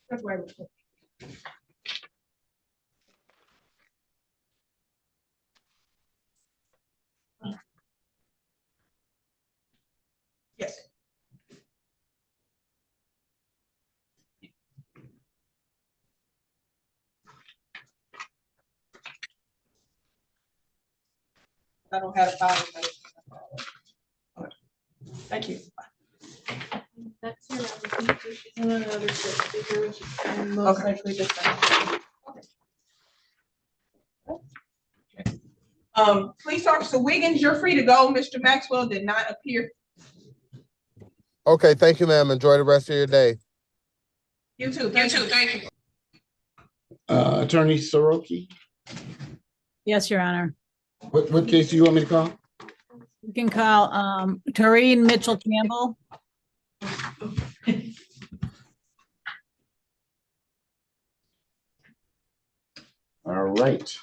[SPEAKER 3] That's why yes. I don't have a file. Okay. Thank you.
[SPEAKER 2] That's your another sticker, which is most
[SPEAKER 3] Okay.
[SPEAKER 2] likely this one.
[SPEAKER 3] Police Officer Wiggins, you're free to go. Mr. Maxwell did not appear.
[SPEAKER 18] Okay, thank you, ma'am. Enjoy the rest of your day.
[SPEAKER 3] You too. Thank you.
[SPEAKER 1] Attorney Soroki,
[SPEAKER 10] Yes, Your Honor.
[SPEAKER 1] what case do you want me to call?
[SPEAKER 10] You can call Tareen Mitchell Campbell.
[SPEAKER 1] All right.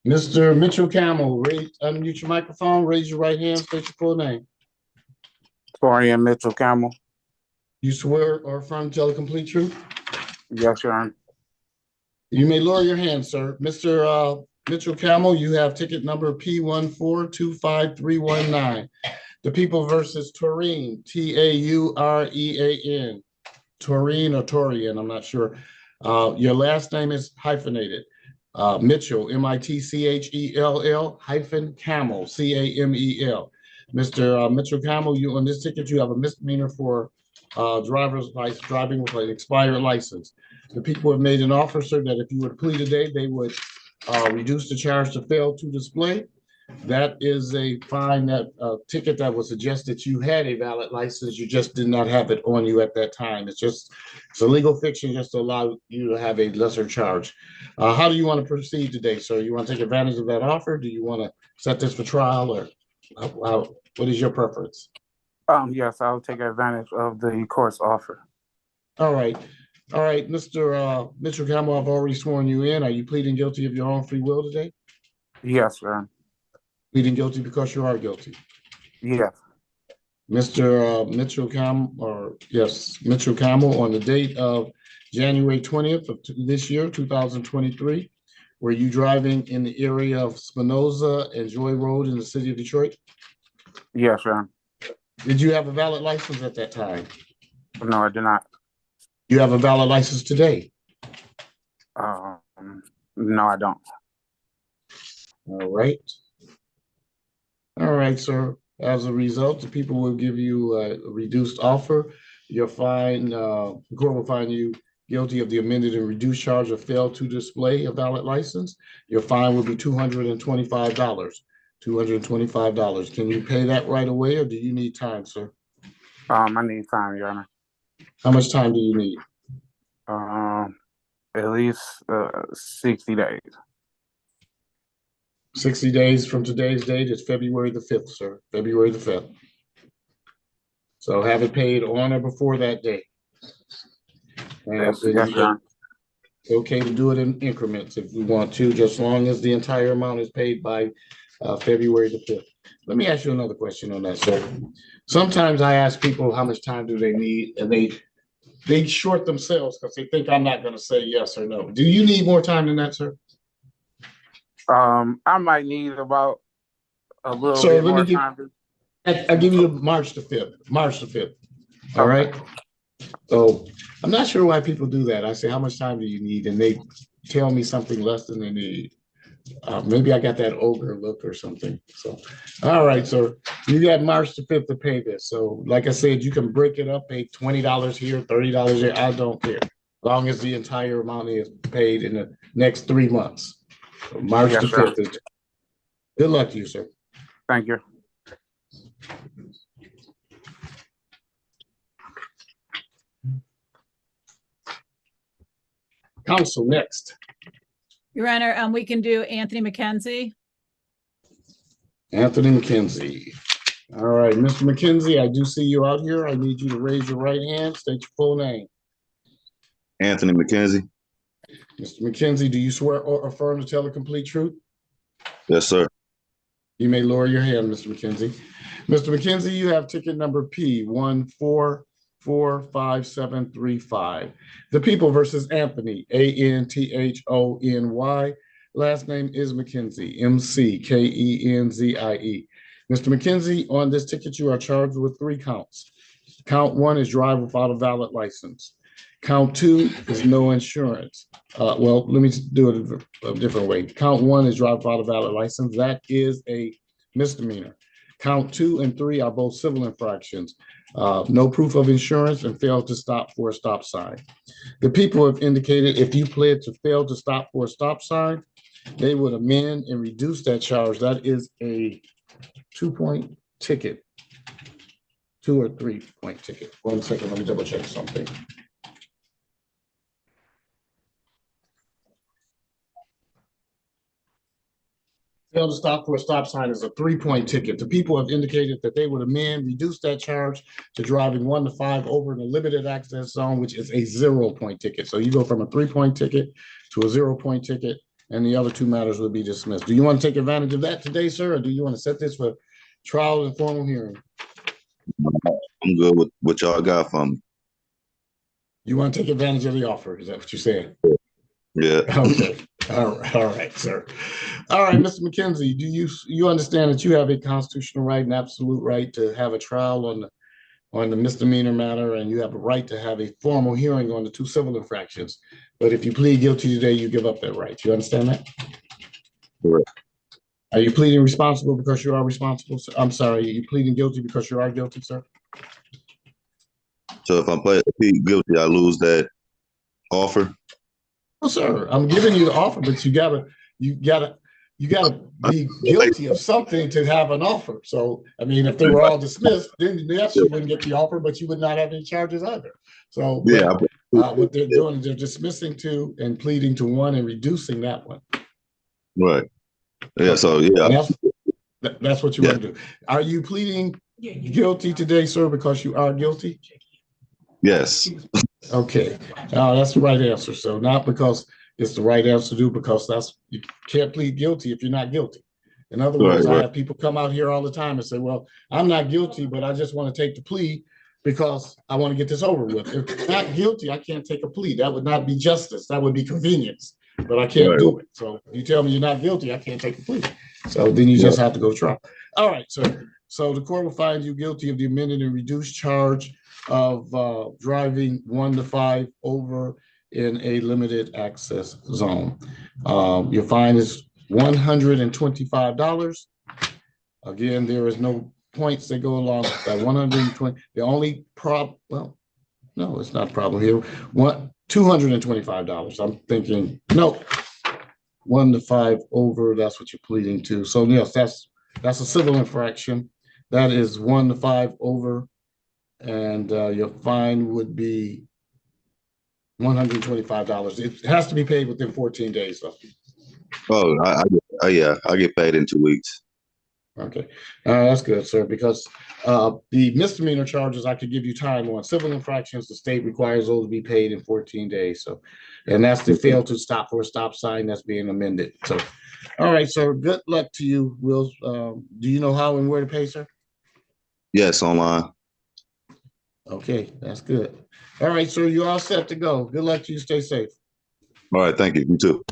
[SPEAKER 1] Mr. Mitchell Campbell, unmute your microphone, raise your right hand, state your full name.
[SPEAKER 11] Torian Mitchell Campbell.
[SPEAKER 1] You swear or affirm to tell the complete truth?
[SPEAKER 11] Yes, Your Honor.
[SPEAKER 1] You may lower your hand, sir. Mr. Mitchell Campbell, you have ticket number P1425319. The People versus Taureen, Taurean. Taureen or Torian, I'm not sure. Your last name is hyphenated. Mitchell, Mitchell hyphen Camel, Camel. Mr. Mitchell Camel, you on this ticket, you have a misdemeanor for driver's license, driving with an expired license. The people have made an offer, sir, that if you would plead today, they would reduce the charge to fail to display. That is a fine, that ticket that was suggested you had a valid license, you just did not have it on you at that time. It's a legal fiction just to allow you to have a lesser charge. How do you want to proceed today, sir? You want to take advantage of that offer? Do you want to set this for trial, or what is your preference?
[SPEAKER 11] Yes, I'll take advantage of the court's offer.
[SPEAKER 1] All right. All right, Mr. Mitchell Campbell, I've already sworn you in. Are you pleading guilty of your own free will today?
[SPEAKER 11] Yes, Your Honor.
[SPEAKER 1] Pleading guilty because you are guilty.
[SPEAKER 11] Yes.
[SPEAKER 1] Mr. Mitchell Campbell, on the date of January 20th of this year, 2023, were you driving in the area of Spinoza and Joy Road in the city of Detroit?
[SPEAKER 11] Yes, Your Honor.
[SPEAKER 1] Did you have a valid license at that time?
[SPEAKER 11] No, I did not.
[SPEAKER 1] You have a valid license today?
[SPEAKER 11] No, I don't.
[SPEAKER 1] All right. All right, sir. As a result, the people will give you a reduced offer. Your fine, the court will find you guilty of the amended and reduced charge of failed to display a valid license. Your fine will be $225. $225. Can you pay that right away, or do you need time, sir?
[SPEAKER 11] I need time, Your Honor.
[SPEAKER 1] How much time do you need?
[SPEAKER 11] At least 60 days.
[SPEAKER 1] 60 days from today's date is February the 5th, sir. February the 5th. So have it paid on or before that date. And
[SPEAKER 11] Yes, Your Honor.
[SPEAKER 1] it's okay to do it in increments if you want to, just as long as the entire amount is paid by February the 5th. Let me ask you another question on that, sir. Sometimes I ask people how much time do they need, and they short themselves because they think I'm not going to say yes or no. Do you need more time than that, sir?
[SPEAKER 11] I might need about a little bit more time.
[SPEAKER 1] I'll give you March the 5th. March the 5th. All right. So I'm not sure why people do that. I say, how much time do you need? And they tell me something less than they need. Maybe I got that ogre look or something. So, all right, sir. You got March the 5th to pay this. So, like I said, you can break it up, pay $20 here, $30 here. I don't care. As long as the entire amount is paid in the next 3 months. So March the 5th is. Good luck to you, sir.
[SPEAKER 11] Thank you.
[SPEAKER 1] Counsel next.
[SPEAKER 10] Your Honor, we can do Anthony McKenzie.
[SPEAKER 1] Anthony McKenzie. All right, Mr. McKenzie, I do see you out here. I need you to raise your right hand, state your full name.
[SPEAKER 19] Anthony McKenzie.
[SPEAKER 1] Mr. McKenzie, do you swear or affirm to tell the complete truth?
[SPEAKER 19] Yes, sir.
[SPEAKER 1] You may lower your hand, Mr. McKenzie. Mr. McKenzie, you have ticket number P144735. The People versus Anthony, Anthony. Last name is McKenzie, McKenzie. Mr. McKenzie, on this ticket, you are charged with 3 counts. Count 1 is drive without a valid license. Count 2 is no insurance. Well, let me do it a different way. Count 1 is drive without a valid license. That is a misdemeanor. Count 2 and 3 are both civil infractions. No proof of insurance and fail to stop for a stop sign. The people have indicated if you pled to fail to stop for a stop sign, they would amend and reduce that charge. That is a 2-point ticket. 2 or 3-point ticket. 1 second, let me double check something. Fail to stop for a stop sign is a 3-point ticket. The people have indicated that they would amend, reduce that charge to driving 1 to 5 over in a limited access zone, which is a 0-point ticket. So you go from a 3-point ticket to a 0-point ticket, and the other 2 matters will be dismissed. Do you want to take advantage of that today, sir, or do you want to set this for trial and formal hearing?
[SPEAKER 19] I'm good with what y'all got for me.
[SPEAKER 1] You want to take advantage of the offer? Is that what you're saying?
[SPEAKER 19] Yeah.
[SPEAKER 1] Okay. All right, sir. All right, Mr. McKenzie, do you understand that you have a constitutional right and absolute right to have a trial on the misdemeanor matter, and you have a right to have a formal hearing on the 2 civil infractions? But if you plead guilty today, you give up that right. You understand that?
[SPEAKER 19] Correct.
[SPEAKER 1] Are you pleading responsible because you are responsible? I'm sorry, are you pleading guilty because you are guilty, sir?
[SPEAKER 19] So if I plead guilty, I lose that offer?
[SPEAKER 1] Oh, sir, I'm giving you the offer, but you gotta you gotta be guilty of something to have an offer. So, I mean, if they were all dismissed, then yes, you wouldn't get the offer, but you would not have any charges either. So,
[SPEAKER 19] Yeah.
[SPEAKER 1] what they're doing is they're dismissing two and pleading to one and reducing that one.
[SPEAKER 19] Right. Yeah. So
[SPEAKER 1] And
[SPEAKER 19] yeah.
[SPEAKER 1] that's what you
[SPEAKER 19] Yeah.
[SPEAKER 1] want to do. Are you pleading guilty today, sir, because you are guilty?
[SPEAKER 19] Yes.
[SPEAKER 1] Okay. That's the right answer. So not because it's the right answer to do, because you can't plead guilty if you're not guilty. In other words, I have people come out here all the time and say, well, I'm not guilty, but I just want to take the plea because I want to get this over with. If I'm not guilty, I can't take a plea. That would not be justice. That would be convenience, but I can't do it. So you tell me you're not guilty, I can't take a plea. So then you just have to go trial. All right, sir. So the court will find you guilty of the amended and reduced charge of driving 1 to 5 over in a limited access zone. Your fine is $125. Again, there is no points that go along with that 120. The only well, no, it's not a problem here. $225. I'm thinking, no, 1 to 5 over, that's what you're pleading to. So yes, that's a civil infraction. That is 1 to 5 over, and your fine would be $125. It has to be paid within 14 days, though.
[SPEAKER 19] Oh, yeah, I get paid in 2 weeks.
[SPEAKER 1] Okay, that's good, sir, because the misdemeanor charges, I could give you time on. Civil infractions, the state requires those to be paid in 14 days. So, and that's the fail to stop for a stop sign that's being amended. So, all right, sir, good luck to you, Will. Do you know how and where to pay, sir?
[SPEAKER 19] Yes, online.
[SPEAKER 1] Okay, that's good. All right, sir, you're all set to go. Good luck to you. Stay safe.
[SPEAKER 19] All right, thank you. You too.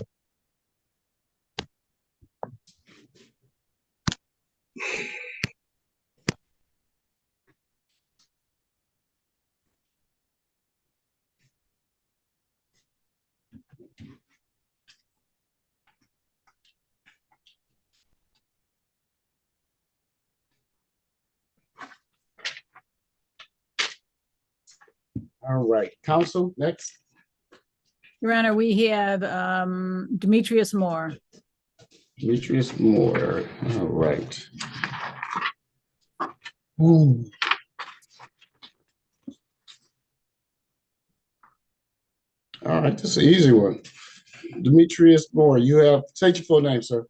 [SPEAKER 1] All right, counsel, next.
[SPEAKER 10] Your Honor, we have Demetrius Moore.
[SPEAKER 1] Demetrius Moore. All right. Ooh. All right, this is an easy one. Demetrius Moore, you have, say your full name, sir.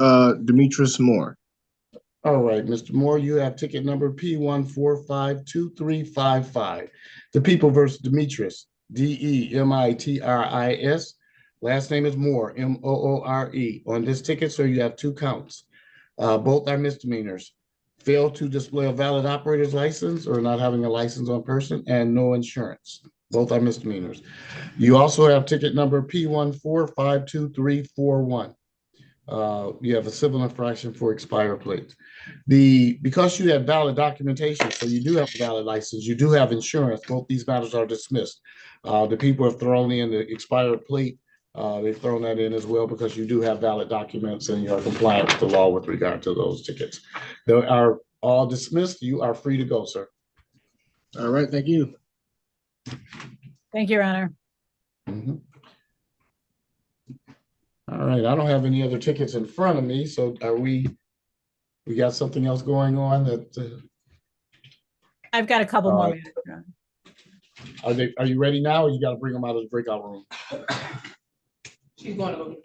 [SPEAKER 18] Demetrius Moore.
[SPEAKER 1] All right, Mr. Moore, you have ticket number P1452355. The People versus Demetrius, Demitris. Last name is Moore, Moore. On this ticket, sir, you have 2 counts. Both are misdemeanors. Fail to display a valid operator's license or not having a license on person, and no insurance. Both are misdemeanors. You also have ticket number P1452341. You have a civil infraction for expired plates. Because you have valid documentation, so you do have a valid license, you do have insurance, both these matters are dismissed. The people have thrown in the expired plate. They've thrown that in as well because you do have valid documents and you are compliant with the law with regard to those tickets. They are all dismissed. You are free to go, sir.
[SPEAKER 18] All right, thank you.
[SPEAKER 10] Thank you, Your Honor.
[SPEAKER 1] Mm-hmm. All right, I don't have any other tickets in front of me, so we got something else going on that
[SPEAKER 10] I've got a couple more.
[SPEAKER 1] are you ready now, or you got to bring them out of the breakout room?
[SPEAKER 3] She's going to go.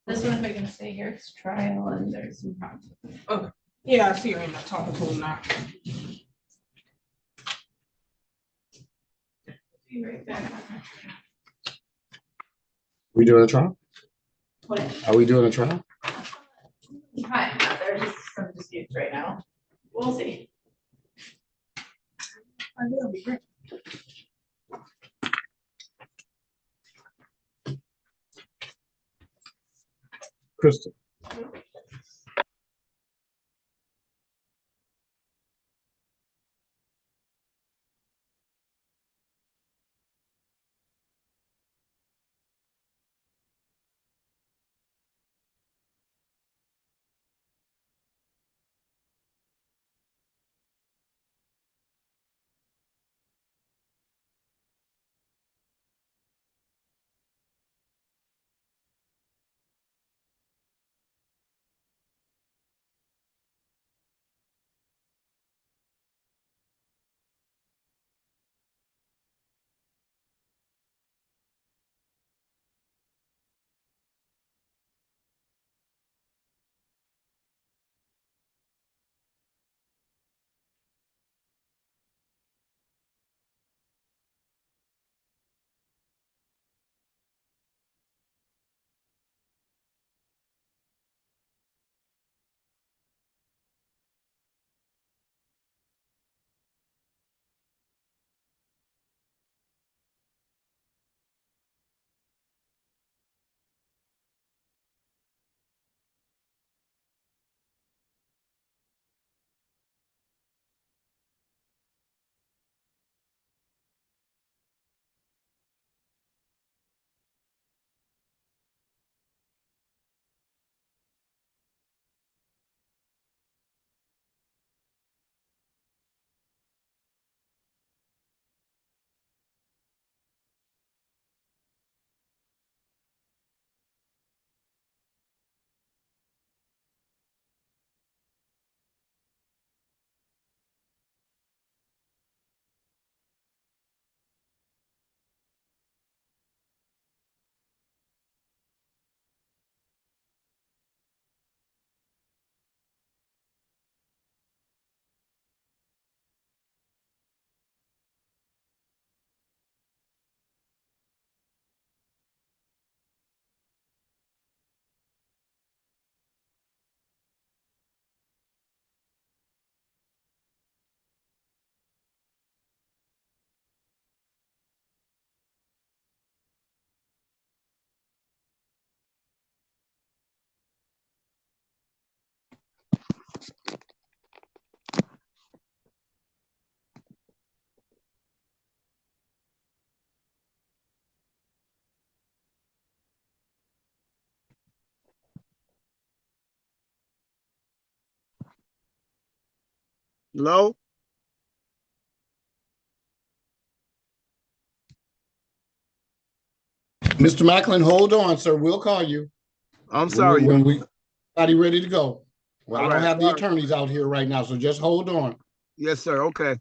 [SPEAKER 2] This one, if I can say here, it's trial and there's some problems.
[SPEAKER 3] Okay. Yeah, I see her in there talking to him now.
[SPEAKER 2] Be right back.
[SPEAKER 1] We doing a trial?
[SPEAKER 2] What?
[SPEAKER 1] Are we doing a trial?
[SPEAKER 2] Hi, there's just some disputes right now. We'll see. That'll be great.
[SPEAKER 1] Crystal.
[SPEAKER 6] Hello?
[SPEAKER 1] Mr. Macklin, hold on, sir. We'll call you.
[SPEAKER 6] I'm sorry.
[SPEAKER 1] When we ready to go. Well,
[SPEAKER 6] All
[SPEAKER 1] I don't
[SPEAKER 6] right,
[SPEAKER 1] have the
[SPEAKER 6] sorry.
[SPEAKER 1] attorneys out here right now, so just hold on.
[SPEAKER 6] Yes, sir. Okay.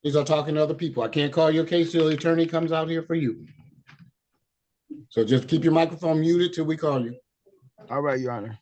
[SPEAKER 1] These are talking to other people. I can't call your case till the attorney comes out here for you. So just keep your microphone muted till we call you.
[SPEAKER 6] All right, Your Honor.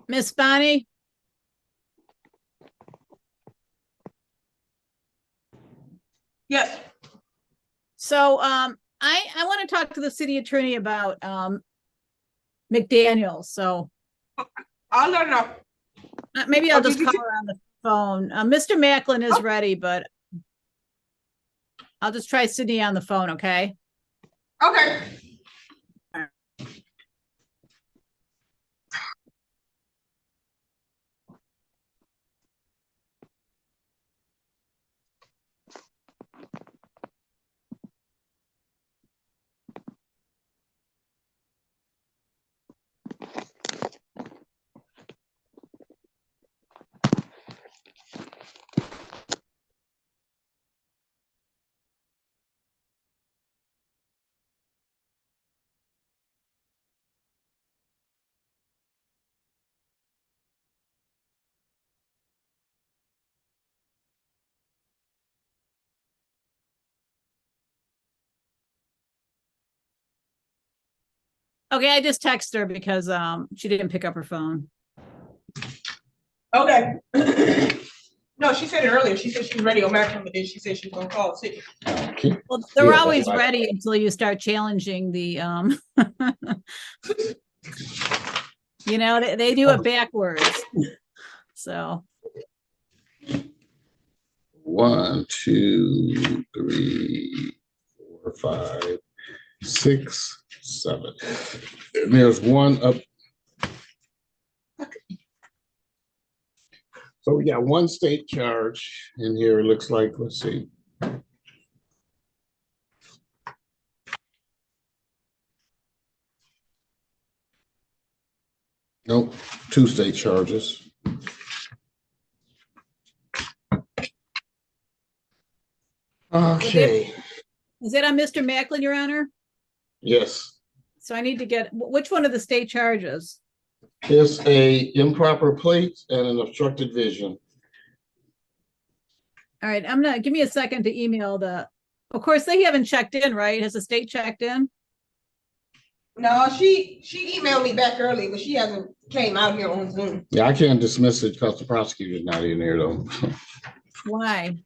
[SPEAKER 10] Miss Bonnie?
[SPEAKER 3] Yes.
[SPEAKER 10] So, I want to talk to the city attorney about, McDaniel, so.
[SPEAKER 3] I'll let her know.
[SPEAKER 10] Maybe I'll just
[SPEAKER 3] did
[SPEAKER 10] call
[SPEAKER 3] you-
[SPEAKER 10] her on the phone. Mr. Macklin is ready, but I'll just try Sydney on the phone, okay?
[SPEAKER 3] Okay.
[SPEAKER 10] Okay, I just texted her because, she didn't pick up her phone.
[SPEAKER 3] Okay. No, she said it earlier. She said she was ready on Macklin, but then she said she was gonna call city.
[SPEAKER 10] Well, they're
[SPEAKER 1] Yeah,
[SPEAKER 10] always
[SPEAKER 1] that's right.
[SPEAKER 10] ready until you start challenging the, you know, they do it backwards. So.
[SPEAKER 1] 1, 2, 3, 4, 5, 6, 7. And there's one up. So we got one state charge in here, it looks like. Let's see. Nope, 2 state charges. Okay.
[SPEAKER 10] Is it on Mr. Macklin, Your Honor?
[SPEAKER 1] Yes.
[SPEAKER 10] So I need to get, which one of the state charges?
[SPEAKER 1] It's a improper plate and an obstructed vision.
[SPEAKER 10] All right, give me a second to email of course, they haven't checked in, right? Has the state checked in?
[SPEAKER 3] No, she emailed me back early, but she hasn't came out here on Zoom.
[SPEAKER 1] Yeah, I can't dismiss it because the prosecutor's not in here though.
[SPEAKER 10] Why?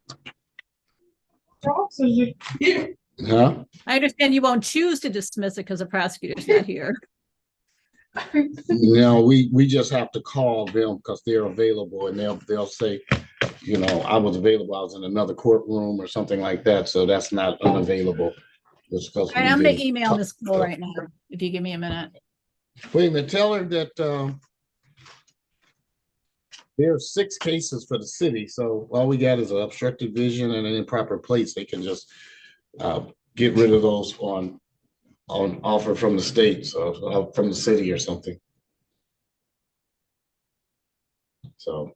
[SPEAKER 3] Yeah.
[SPEAKER 1] Huh?
[SPEAKER 10] I understand you won't choose to dismiss it because the prosecutor's not here.
[SPEAKER 1] No, we just have to call them because they're available and they'll say, you know, I was available, I was in another courtroom or something like that, so that's not unavailable. Just because
[SPEAKER 10] All right, I'm gonna email Ms. Cole right now, if you give me a minute.
[SPEAKER 1] Wait a minute, tell her that There are 6 cases for the city, so all we got is an obstructed vision and an improper plates. They can just get rid of those on offer from the state, so from the city or something. So.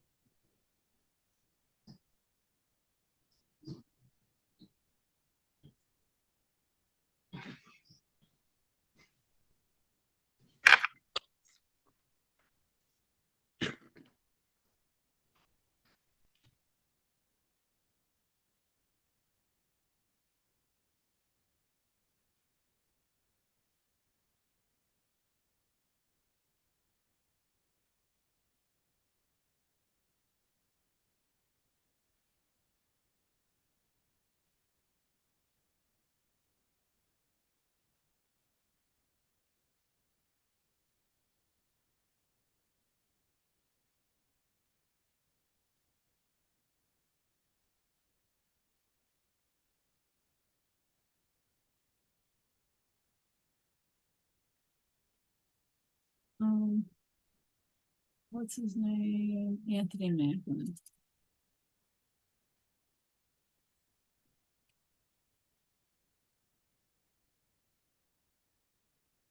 [SPEAKER 10] What's his name? Anthony Macklin.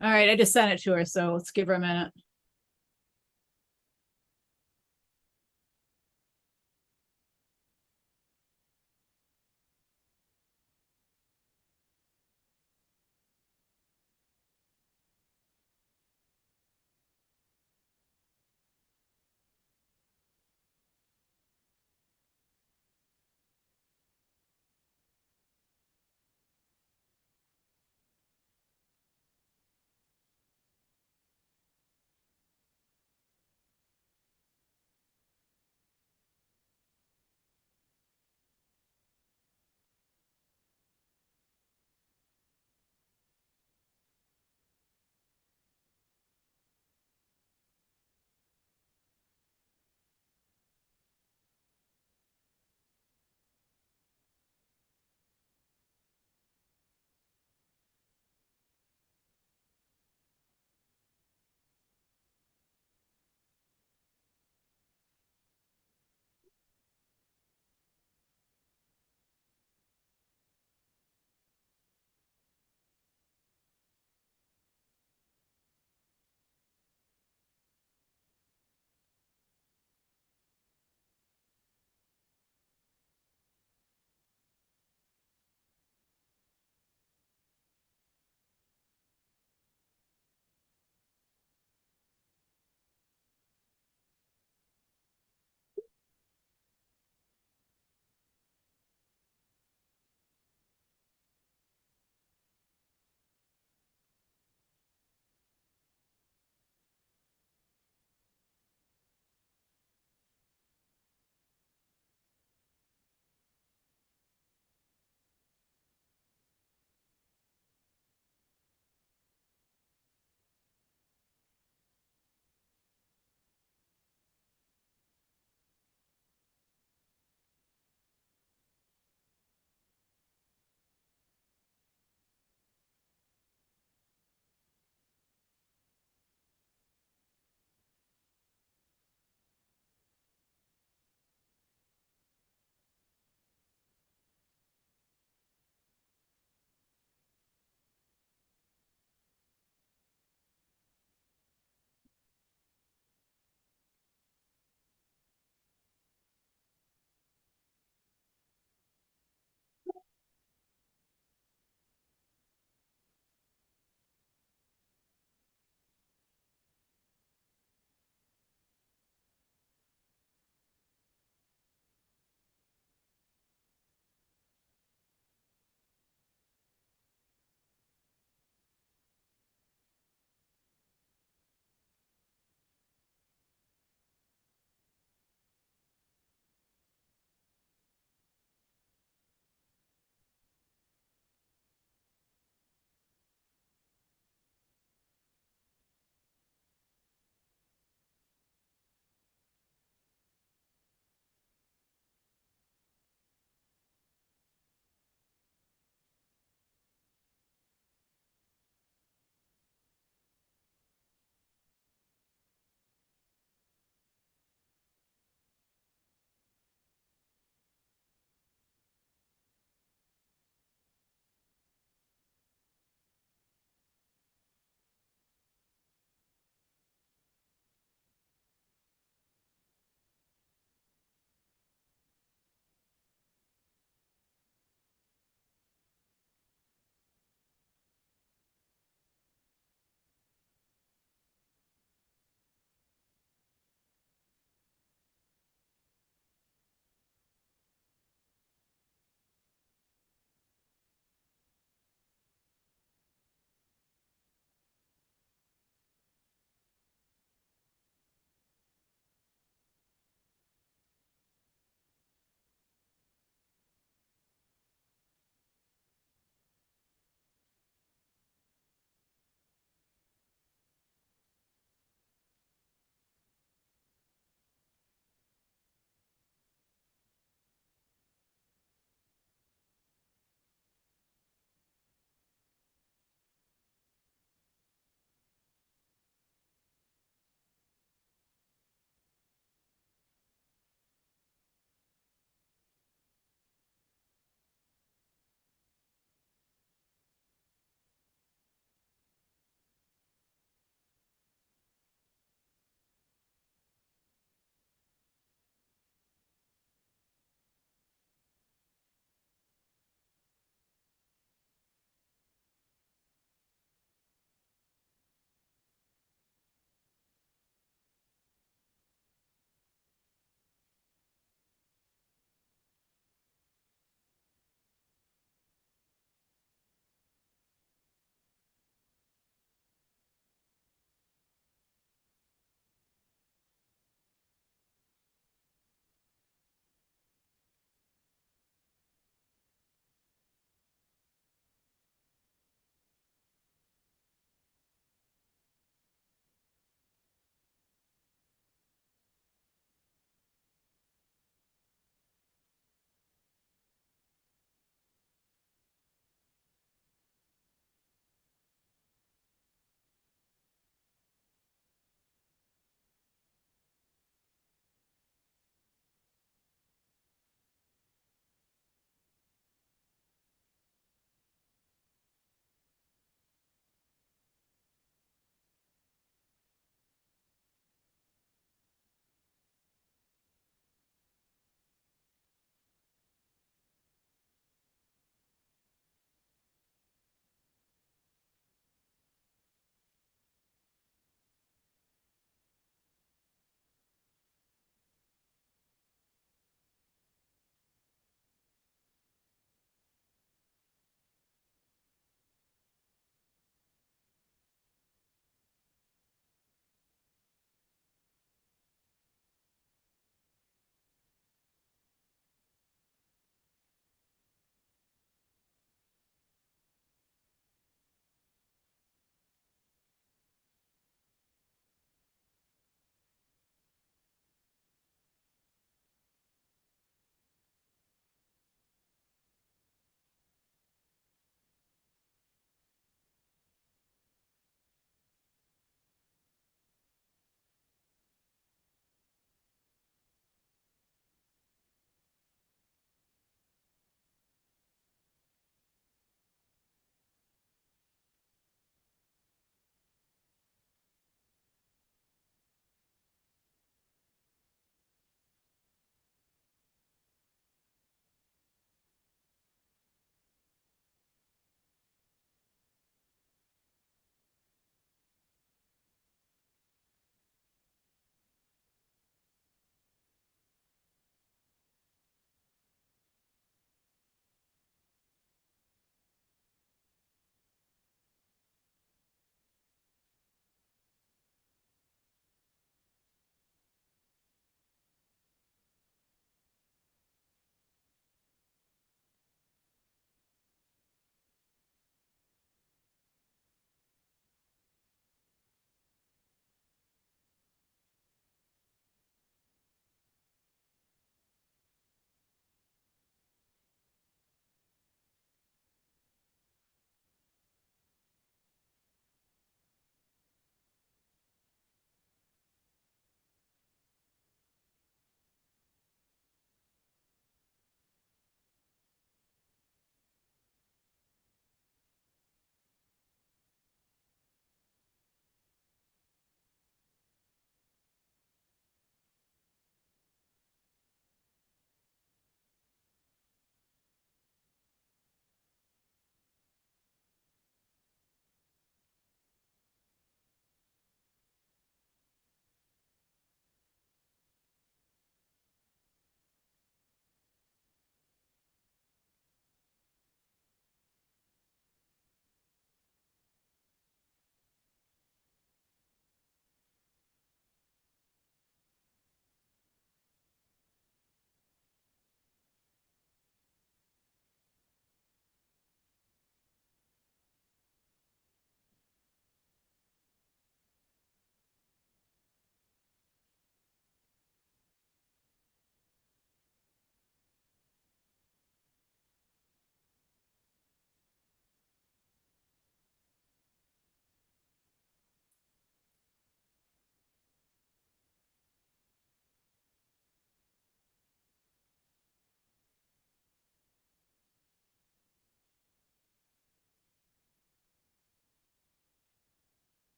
[SPEAKER 10] All right, I just sent it to her, so let's give her a minute.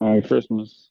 [SPEAKER 20] Merry Christmas.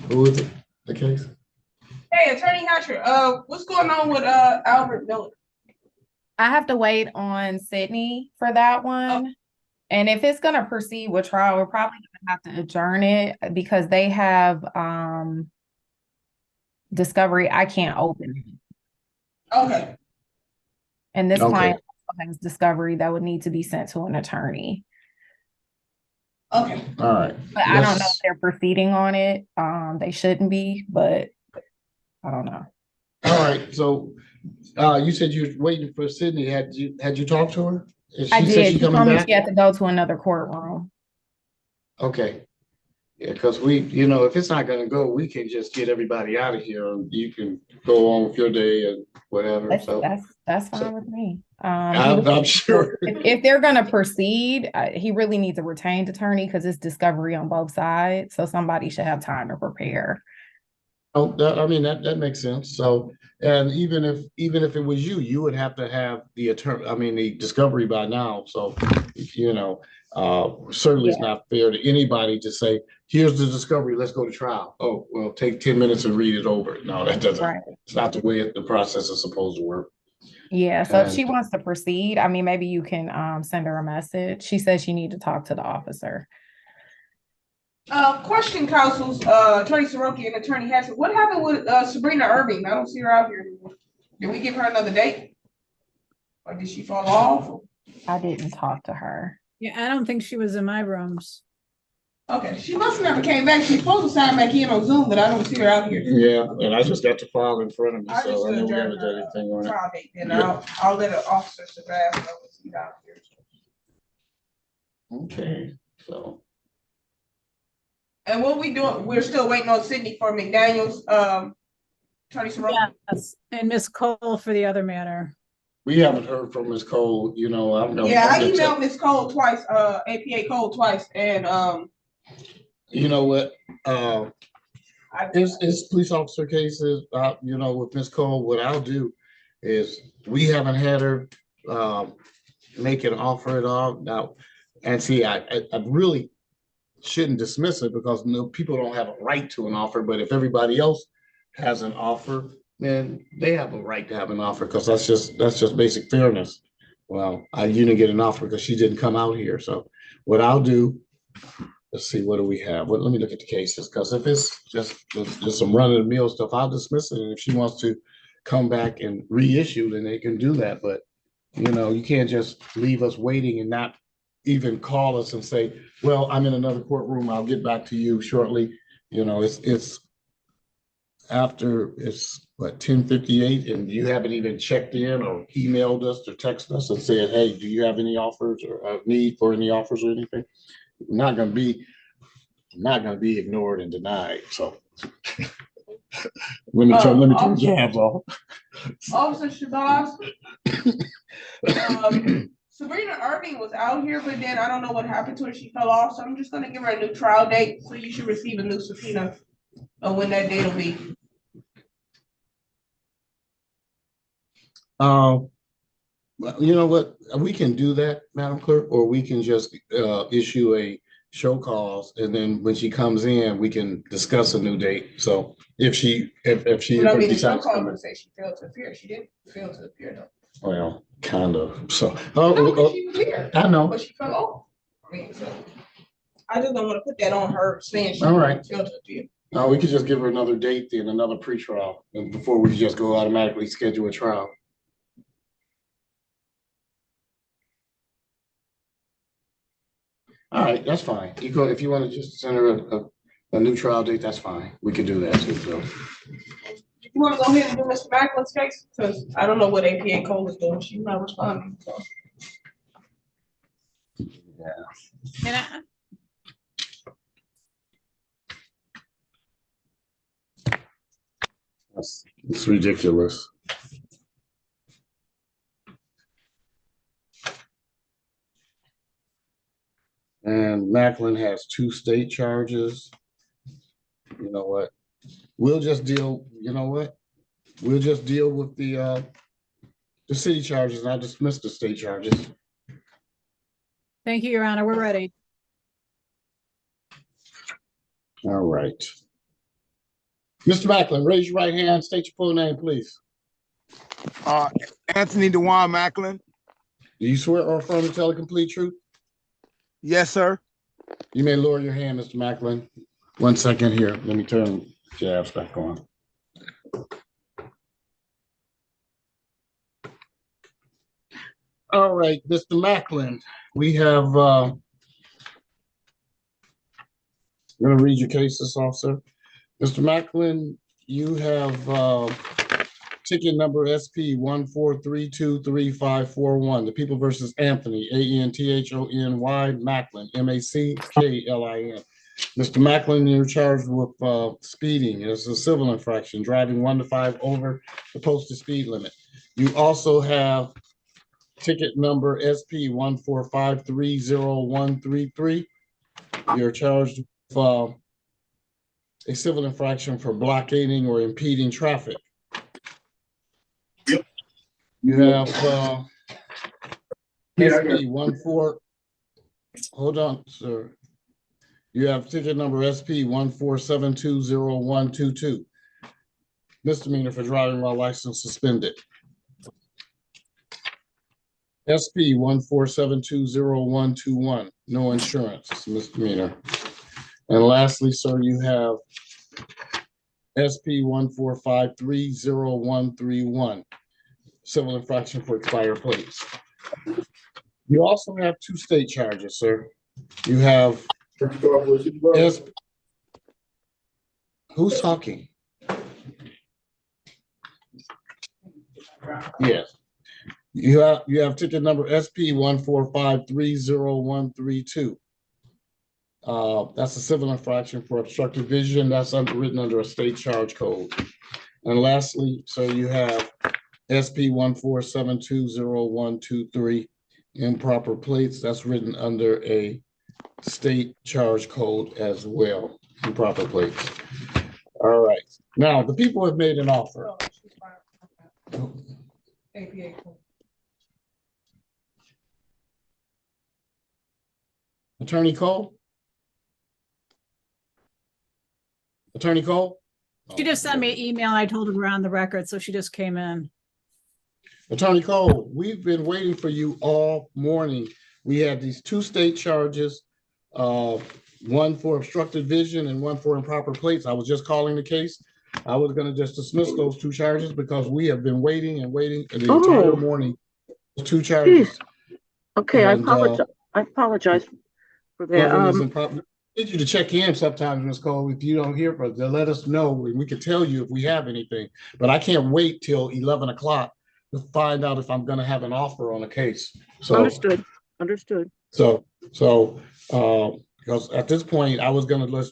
[SPEAKER 1] Who is it, the case?
[SPEAKER 3] Hey, Attorney Hatcher, what's going on with Albert Miller?
[SPEAKER 5] I have to wait on Sydney for that one. And if it's gonna proceed with trial, we're probably gonna have to adjourn it because they have discovery. I can't open it.
[SPEAKER 3] Okay.
[SPEAKER 5] And this
[SPEAKER 1] Okay.
[SPEAKER 5] client also has discovery that would need to be sent to an attorney.
[SPEAKER 3] Okay.
[SPEAKER 1] All right.
[SPEAKER 5] But I don't know if they're proceeding on it. They shouldn't be, but I don't know.
[SPEAKER 1] All right, so you said you were waiting for Sydney. Had you talked to her? She
[SPEAKER 5] I
[SPEAKER 1] said
[SPEAKER 5] did.
[SPEAKER 1] she
[SPEAKER 5] She
[SPEAKER 1] coming
[SPEAKER 5] told me
[SPEAKER 1] back?
[SPEAKER 5] she had to go to another courtroom.
[SPEAKER 1] Okay. Yeah, because if it's not gonna go, we can just get everybody out of here and you can go on with your day and whatever.
[SPEAKER 5] That's fine with me.
[SPEAKER 1] I'm sure.
[SPEAKER 5] If they're gonna proceed, he really needs a retained attorney because it's discovery on both sides. So somebody should have time to prepare.
[SPEAKER 1] Oh, that makes sense. So, and even if it was you, you would have to have the the discovery by now. So, certainly it's not fair to anybody to say, here's the discovery, let's go to trial. Oh, well, take 10 minutes and read it over. No, that doesn't, it's not the way the process is supposed to work.
[SPEAKER 5] Yeah, so if she wants to proceed, maybe you can send her a message. She says she need to talk to the officer.
[SPEAKER 3] Question, counsels, Attorney Soroki and Attorney Hatcher, what happened with Sabrina Irving? I don't see her out here anymore. Did we give her another date? Or did she fall off?
[SPEAKER 5] I didn't talk to her.
[SPEAKER 10] Yeah, I don't think she was in my rooms.
[SPEAKER 3] Okay, she must have never came back. She's supposed to sign back in on Zoom, but I don't see her out here.
[SPEAKER 1] Yeah, and I just got the file in front of me,
[SPEAKER 3] I just
[SPEAKER 1] so I know we haven't
[SPEAKER 3] adjourned
[SPEAKER 1] done
[SPEAKER 3] her
[SPEAKER 1] anything on it.
[SPEAKER 3] trial date, and I'll let an officer survive. So she's out here.
[SPEAKER 1] Okay, so.
[SPEAKER 3] And what we doing? We're still waiting on Sydney for McDaniel's, Attorney Soroki.
[SPEAKER 10] Yes, and Miss Cole for the other matter.
[SPEAKER 1] We haven't heard from Ms. Cole, I don't know.
[SPEAKER 3] Yeah, I emailed Ms. Cole twice, APA Cole twice, and
[SPEAKER 1] you know what? It's police officer cases, with Ms. Cole, what I'll do is we haven't had her make an offer at all now. And see, I really shouldn't dismiss it because people don't have a right to an offer, but if everybody else has an offer, then they have a right to have an offer because that's just basic fairness. Well, you didn't get an offer because she didn't come out here. So what I'll do, let's see, what do we have? Let me look at the cases because if it's just some run of the mill stuff, I'll dismiss it. And if she wants to come back and reissue, then they can do that. But you can't just leave us waiting and not even call us and say, well, I'm in another courtroom. I'll get back to you shortly. It's after it's what 10:58 and you haven't even checked in or emailed us or texted us and said, hey, do you have any offers or need for any offers or anything? Not going to be ignored and denied. So let me turn jabs off.
[SPEAKER 3] Officer Shabazz. Sabrina Irving was out here, but then I don't know what happened to her. She fell off, so I'm just gonna give her a new trial date. So you should receive a new subpoena of when that date will be.
[SPEAKER 1] You know what? We can do that, Madam Clerk, or we can just issue a show cause, and then when she comes in, we can discuss a new date. So if she
[SPEAKER 3] The show cause would say she failed to appear. She didn't fail to appear though.
[SPEAKER 1] Well, kind of. So
[SPEAKER 3] No, she was here.
[SPEAKER 1] I know,
[SPEAKER 3] but she fell off. So I just don't want to put that on her saying she
[SPEAKER 1] failed
[SPEAKER 3] to appear.
[SPEAKER 1] No, we could just give her another date then, another pre-trial, and before we just go automatically schedule a trial. All right, that's fine. If you want to just send her a new trial date, that's fine. We can do that too. So.
[SPEAKER 3] You want to go ahead and do Mr. Macklin's case? Because I don't know what APA Cole is doing. She's not responding. So.
[SPEAKER 1] Yeah. It's ridiculous. And Macklin has 2 state charges. You know what? We'll just deal with the city charges and I'll dismiss the state charges.
[SPEAKER 10] Thank you, Your Honor. We're ready.
[SPEAKER 1] All right. Mr. Macklin, raise your right hand, state your full name, please.
[SPEAKER 6] Anthony Dewan Macklin.
[SPEAKER 1] Do you swear or affirm to tell the complete truth?
[SPEAKER 6] Yes, sir.
[SPEAKER 1] You may lower your hand, Mr. Macklin. 1 second here. Let me turn jabs back on. All right, Mr. Macklin, we have, I'm going to read your cases, officer. Mr. Macklin, you have ticket number SP 143235541, the People versus Anthony, ANTHONY, Macklin, MACKLIN. Mr. Macklin, you're charged with speeding. It's a civil infraction, driving 1 to 5 over the posted speed limit. You also have ticket number SP 1453033. You're charged with a civil infraction for blockading or impeding traffic. You have SP 14. Hold on, sir. You have ticket number SP 147200122. Misdemeanor for driving while license suspended. SP 147200121. No insurance, misdemeanor. And lastly, sir, you have SP 1453031. Civil infraction for expired plates. You also have 2 state charges, sir. You have who's talking? Yes. You have ticket number SP 145303132. That's a civil infraction for obstructed vision. That's written under a state charge code. And lastly, so you have SP 147200123, improper plates. That's written under a state charge code as well. Improper plates. All right. Now the people have made an offer. Attorney Cole? Attorney Cole?
[SPEAKER 10] She just sent me an email. I told her we're on the record, so she just came in.
[SPEAKER 1] Attorney Cole, we've been waiting for you all morning. We had these 2 state charges, one for obstructed vision and one for improper plates. I was just calling the case. I was going to just dismiss those 2 charges because we have been waiting and waiting the entire morning. 2 charges.
[SPEAKER 20] Okay, and, I apologize for that.
[SPEAKER 1] I need you to check in sometimes, Ms. Cole. If you don't hear from us, let us know. We can tell you if we have anything. But I can't wait till 11 o'clock to find out if I'm going to have an offer on a case. So
[SPEAKER 20] Understood.
[SPEAKER 1] So because at this point I was going to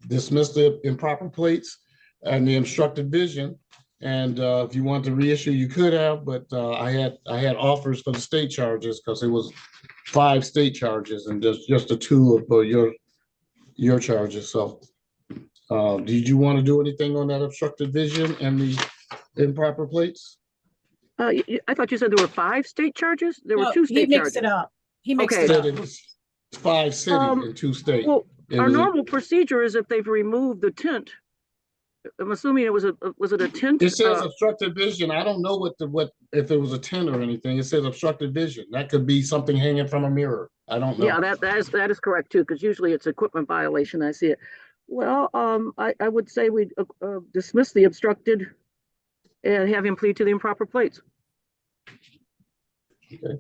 [SPEAKER 1] dismiss the improper plates and the obstructed vision, and if you want to reissue, you could have. But I had offers for the state charges because it was 5 state charges and just the 2 of your charges. So did you want to do anything on that obstructed vision and the improper plates?
[SPEAKER 20] I thought you said there were 5 state charges. There were 2 state charges.
[SPEAKER 10] He mixed it up. He mixed it up.
[SPEAKER 1] It was 5 city and 2 state.
[SPEAKER 20] Well, our normal procedure is if they've removed the tint. I'm assuming it was a tint.
[SPEAKER 1] It says obstructed vision. I don't know what if it was a tint or anything. It says obstructed vision. That could be something hanging from a mirror. I don't know.
[SPEAKER 20] Yeah, that is correct too, because usually it's equipment violation. I see it. Well, I would say we dismiss the obstructed and have him plead to the improper plates.
[SPEAKER 1] Okay.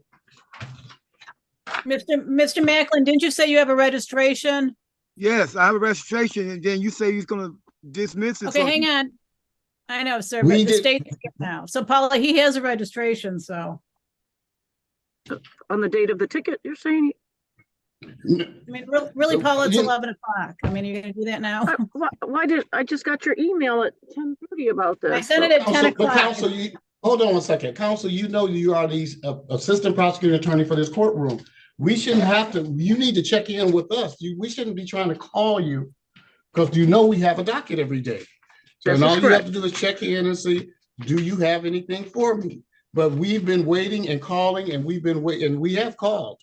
[SPEAKER 10] Mr. Macklin, didn't you say you have a registration?
[SPEAKER 6] Yes, I have a registration, and then you say he's going to dismiss it.
[SPEAKER 10] Okay, hang on. I know, sir, but the state's now. So Paula, he has a registration, so.
[SPEAKER 20] On the date of the ticket, you're saying?
[SPEAKER 10] I mean, really, Paula, it's 11 o'clock. I mean, you're gonna do that now?
[SPEAKER 20] Why did I just got your email at 10:30 about this?
[SPEAKER 10] I sent it at 10 o'clock.
[SPEAKER 1] Counsel, hold on 1 second. Counsel, you know you are the assistant prosecuting attorney for this courtroom. We shouldn't have to. You need to check in with us. We shouldn't be trying to call you because you know we have a docket every day. So all you have to do is check in and see, do you have anything for me? But we've been waiting and calling, and we've been waiting, and we have called.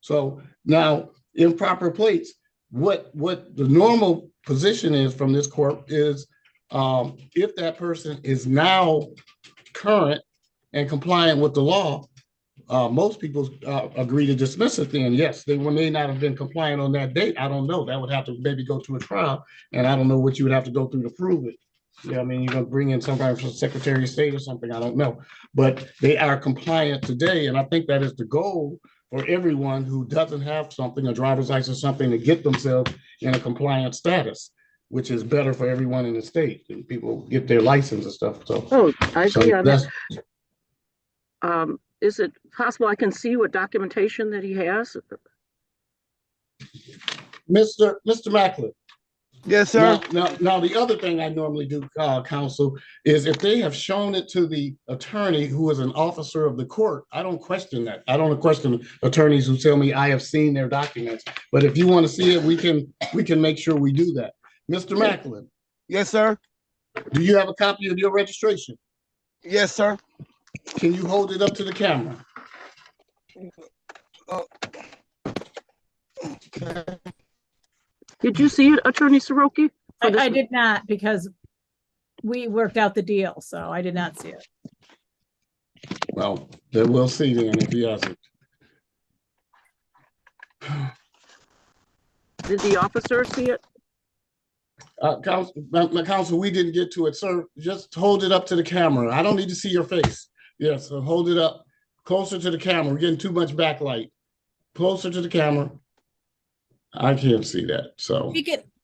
[SPEAKER 1] So now, improper plates, what the normal position is from this court is if that person is now current and compliant with the law, most people agree to dismiss it then. Yes, they may not have been compliant on that date. I don't know. That would have to maybe go to a trial, and I don't know what you would have to go through to prove it. Yeah, I mean, you're gonna bring in somebody from Secretary of State or something, I don't know. But they are compliant today, and I think that is the goal for everyone who doesn't have something, a driver's license or something, to get themselves in a compliant status, which is better for everyone in the state, and people get their license and stuff, so.
[SPEAKER 20] Oh, I agree on that.
[SPEAKER 1] that's-
[SPEAKER 20] Is it possible I can see what documentation that he has?
[SPEAKER 1] Mr. Macklin.
[SPEAKER 6] Yes, sir.
[SPEAKER 1] Now, the other thing I normally do, counsel, is if they have shown it to the attorney who is an officer of the court, I don't question that. I don't question attorneys who tell me I have seen their documents. But if you want to see it, we can make sure we do that. Mr. Macklin.
[SPEAKER 6] Yes, sir.
[SPEAKER 1] Do you have a copy of your registration?
[SPEAKER 6] Yes, sir.
[SPEAKER 1] Can you hold it up to the camera?
[SPEAKER 6] Okay.
[SPEAKER 20] Did you see it, Attorney Soroki?
[SPEAKER 10] I did not, because we worked out the deal, so I did not see it.
[SPEAKER 1] Well, then we'll see then if he hasn't.
[SPEAKER 20] Did the officer see it?
[SPEAKER 1] Counsel, we didn't get to it, sir. Just hold it up to the camera. I don't need to see your face. Yes, so hold it up closer to the camera. We're getting too much backlight. Closer to the camera. I can't see that, so.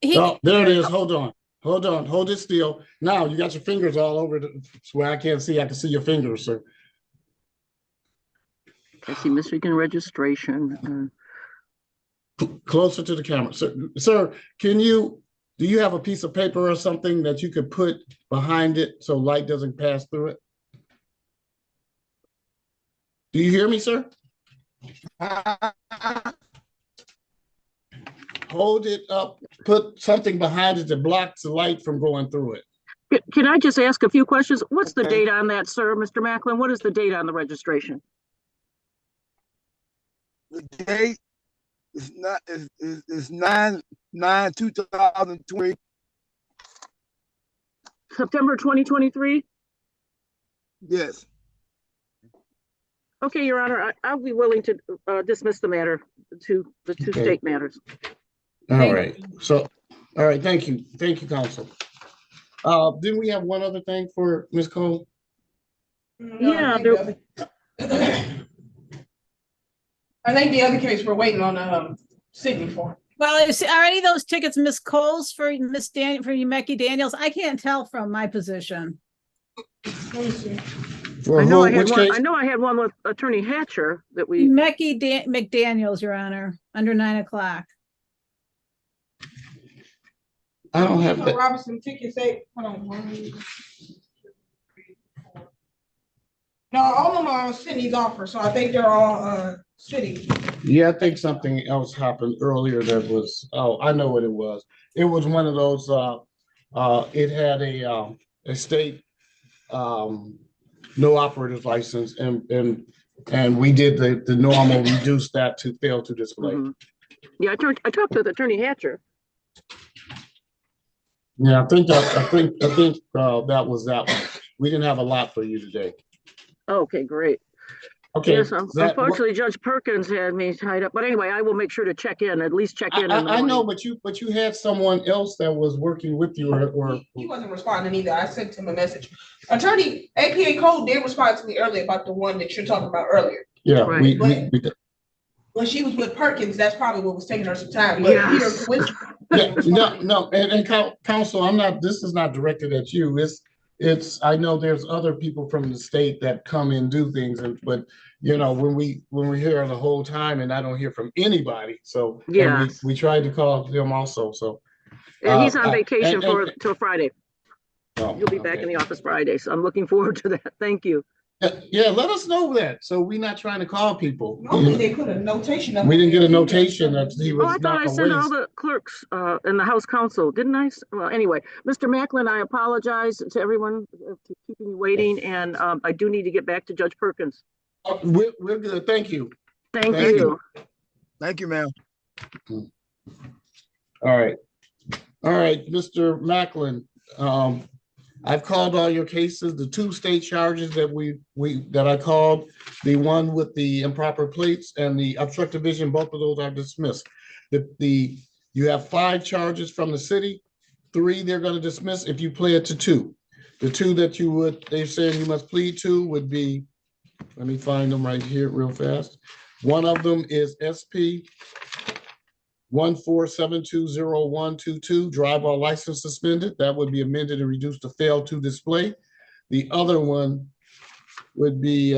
[SPEAKER 1] Oh, there it is. Hold on. Hold it still. Now you got your fingers all over the where I can't see. I can see your fingers, sir.
[SPEAKER 20] I see Michigan registration.
[SPEAKER 1] Closer to the camera, sir. Do you have a piece of paper or something that you could put behind it so light doesn't pass through it? Do you hear me, sir? Hold it up, put something behind it that blocks the light from going through it.
[SPEAKER 20] Can I just ask a few questions? What's the date on that, sir, Mr. Macklin? What is the date on the registration?
[SPEAKER 6] The date is 9/9/2020.
[SPEAKER 20] September 2023?
[SPEAKER 6] Yes.
[SPEAKER 20] Okay, Your Honor, I'll be willing to dismiss the matter to the two state matters.
[SPEAKER 1] All right. So, all right. Thank you. Thank you, counsel. Didn't we have one other thing for Ms. Cole?
[SPEAKER 3] Yeah. I think the other case we're waiting on Sydney for.
[SPEAKER 10] Well, are any of those tickets Miss Cole's for Miss Dan for Yumeki Daniels? I can't tell from my position.
[SPEAKER 3] Let me see.
[SPEAKER 1] For
[SPEAKER 20] I know
[SPEAKER 1] who, which case?
[SPEAKER 20] I know I had one with Attorney Hatcher that we.
[SPEAKER 10] Yumeki McDaniels, Your Honor, under 9 o'clock.
[SPEAKER 1] I don't have that.
[SPEAKER 3] Robinson tickets. Hold on. 1, 2, 3, 4. No, all of them are on Sydney's offer, so I think they're all city.
[SPEAKER 1] Yeah, I think something else happened earlier that was, oh, I know what it was. It was one of those, it had a state no operator's license and we did the normal, reduce that to fail to display.
[SPEAKER 20] Mm-hmm. Yeah, I talked to Attorney Hatcher.
[SPEAKER 1] Yeah, I think that was that one. We didn't have a lot for you today.
[SPEAKER 20] Okay, great.
[SPEAKER 1] Okay.
[SPEAKER 20] Yes, unfortunately, Judge Perkins had me tied up, but anyway, I will make sure to check in, at least check in.
[SPEAKER 1] I know, but you had someone else that was working with you, or
[SPEAKER 3] he wasn't responding either. I sent him a message. Attorney APA Cole did respond to me earlier about the one that you're talking about earlier.
[SPEAKER 1] Yeah,
[SPEAKER 20] right.
[SPEAKER 3] When she was with Perkins, that's probably what was taking her some time. But
[SPEAKER 20] yes.
[SPEAKER 1] No, and counsel, this is not directed at you. It's I know there's other people from the state that come and do things, but you know, when we're here the whole time and I don't hear from anybody, so yeah, we tried to call them also. So
[SPEAKER 20] and he's on vacation till Friday. He'll be back in the office Friday, so I'm looking forward to that. Thank you.
[SPEAKER 1] Yeah, let us know that. So we're not trying to call people.
[SPEAKER 3] Normally they put a notation.
[SPEAKER 1] We didn't get a notation that he was.
[SPEAKER 20] Oh, I thought I sent all the clerks and the House Counsel, didn't I? Well, anyway, Mr. Macklin, I apologize to everyone for keeping you waiting, and I do need to get back to Judge Perkins.
[SPEAKER 1] We're good. Thank you.
[SPEAKER 20] Thank you.
[SPEAKER 6] Thank you, ma'am.
[SPEAKER 1] All right, Mr. Macklin. I've called all your cases, the 2 state charges that I called, the one with the improper plates and the obstructive vision, both of those are dismissed. You have 5 charges from the city, 3 they're going to dismiss if you plead to 2. The 2 that they're saying you must plead to would be, let me find them right here real fast. One of them is SP 1472022, drive while license suspended. That would be amended and reduced to fail to display. The other one would be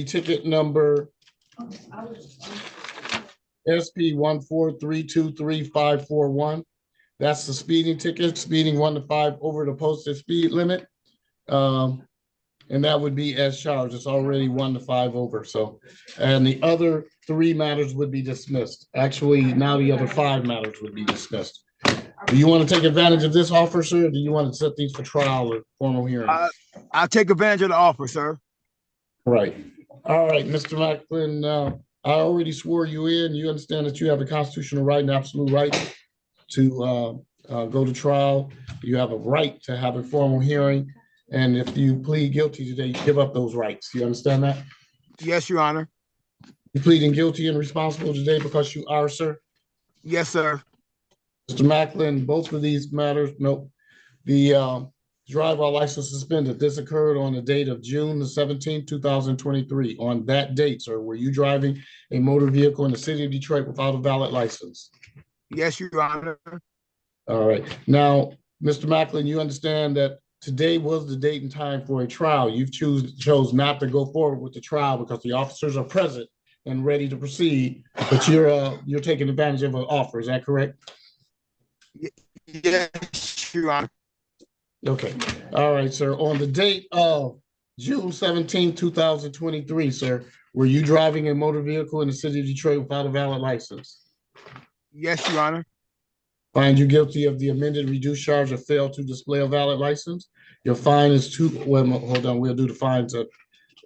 [SPEAKER 1] ticket number SP 143235541. That's the speeding ticket, speeding 1 to 5 over the posted speed limit. And that would be as charged. It's already 1 to 5 over. So, and the other 3 matters would be dismissed. Actually, now the other 5 matters would be dismissed. Do you want to take advantage of this offer, sir? Or do you want to set these for trial or formal hearing?
[SPEAKER 6] I'll take advantage of the offer, sir.
[SPEAKER 1] Right. All right, Mr. Macklin, I already swore you in. You understand that you have a constitutional right and absolute right to go to trial. You have a right to have a formal hearing. And if you plead guilty today, you give up those rights. You understand that?
[SPEAKER 6] Yes, Your Honor.
[SPEAKER 1] You pleading guilty and responsible today because you are, sir?
[SPEAKER 6] Yes, sir.
[SPEAKER 1] Mr. Macklin, both of these matters, nope. The driver license suspended. This occurred on the date of June the 17th, 2023. On that date, sir, were you driving a motor vehicle in the city of Detroit without a valid license?
[SPEAKER 6] Yes, Your Honor.
[SPEAKER 1] All right. Now, Mr. Macklin, you understand that today was the date and time for a trial. You've chose not to go forward with the trial because the officers are present and ready to proceed, but you're taking advantage of an offer. Is that correct?
[SPEAKER 6] Yes, Your Honor.
[SPEAKER 1] Okay. All right, sir. On the date of June 17, 2023, sir, were you driving a motor vehicle in the city of Detroit without a valid license?
[SPEAKER 6] Yes, Your Honor.
[SPEAKER 1] Find you guilty of the amended reduced charge of fail to display a valid license. Your fine is well, hold on, we'll do the fines at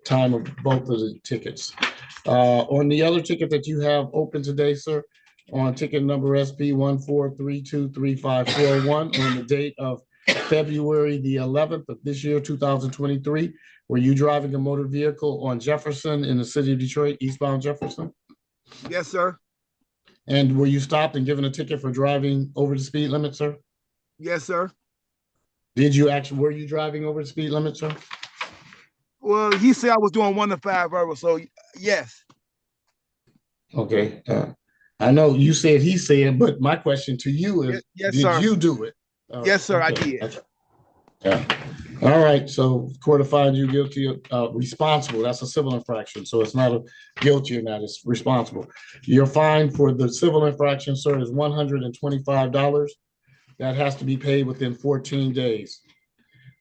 [SPEAKER 1] time of both of the tickets. On the other ticket that you have open today, sir, on ticket number SP 143235541 on the date of February the 11th of this year, 2023, were you driving a motor vehicle on Jefferson in the city of Detroit, eastbound Jefferson?
[SPEAKER 6] Yes, sir.
[SPEAKER 1] And were you stopped and given a ticket for driving over the speed limit, sir?
[SPEAKER 6] Yes, sir.
[SPEAKER 1] Were you driving over the speed limit, sir?
[SPEAKER 6] Well, he said I was doing 1 to 5 hours, so yes.
[SPEAKER 1] Okay. I know you said he said, but my question to you is,
[SPEAKER 6] yes,
[SPEAKER 1] did
[SPEAKER 6] sir.
[SPEAKER 1] you do it?
[SPEAKER 6] Yes, sir,
[SPEAKER 1] okay.
[SPEAKER 6] I did.
[SPEAKER 1] Okay. Yeah. All right. So court will find you guilty of responsible. That's a civil infraction. So it's not a guilty or not, it's responsible. Your fine for the civil infraction, sir, is $125. That has to be paid within 14 days.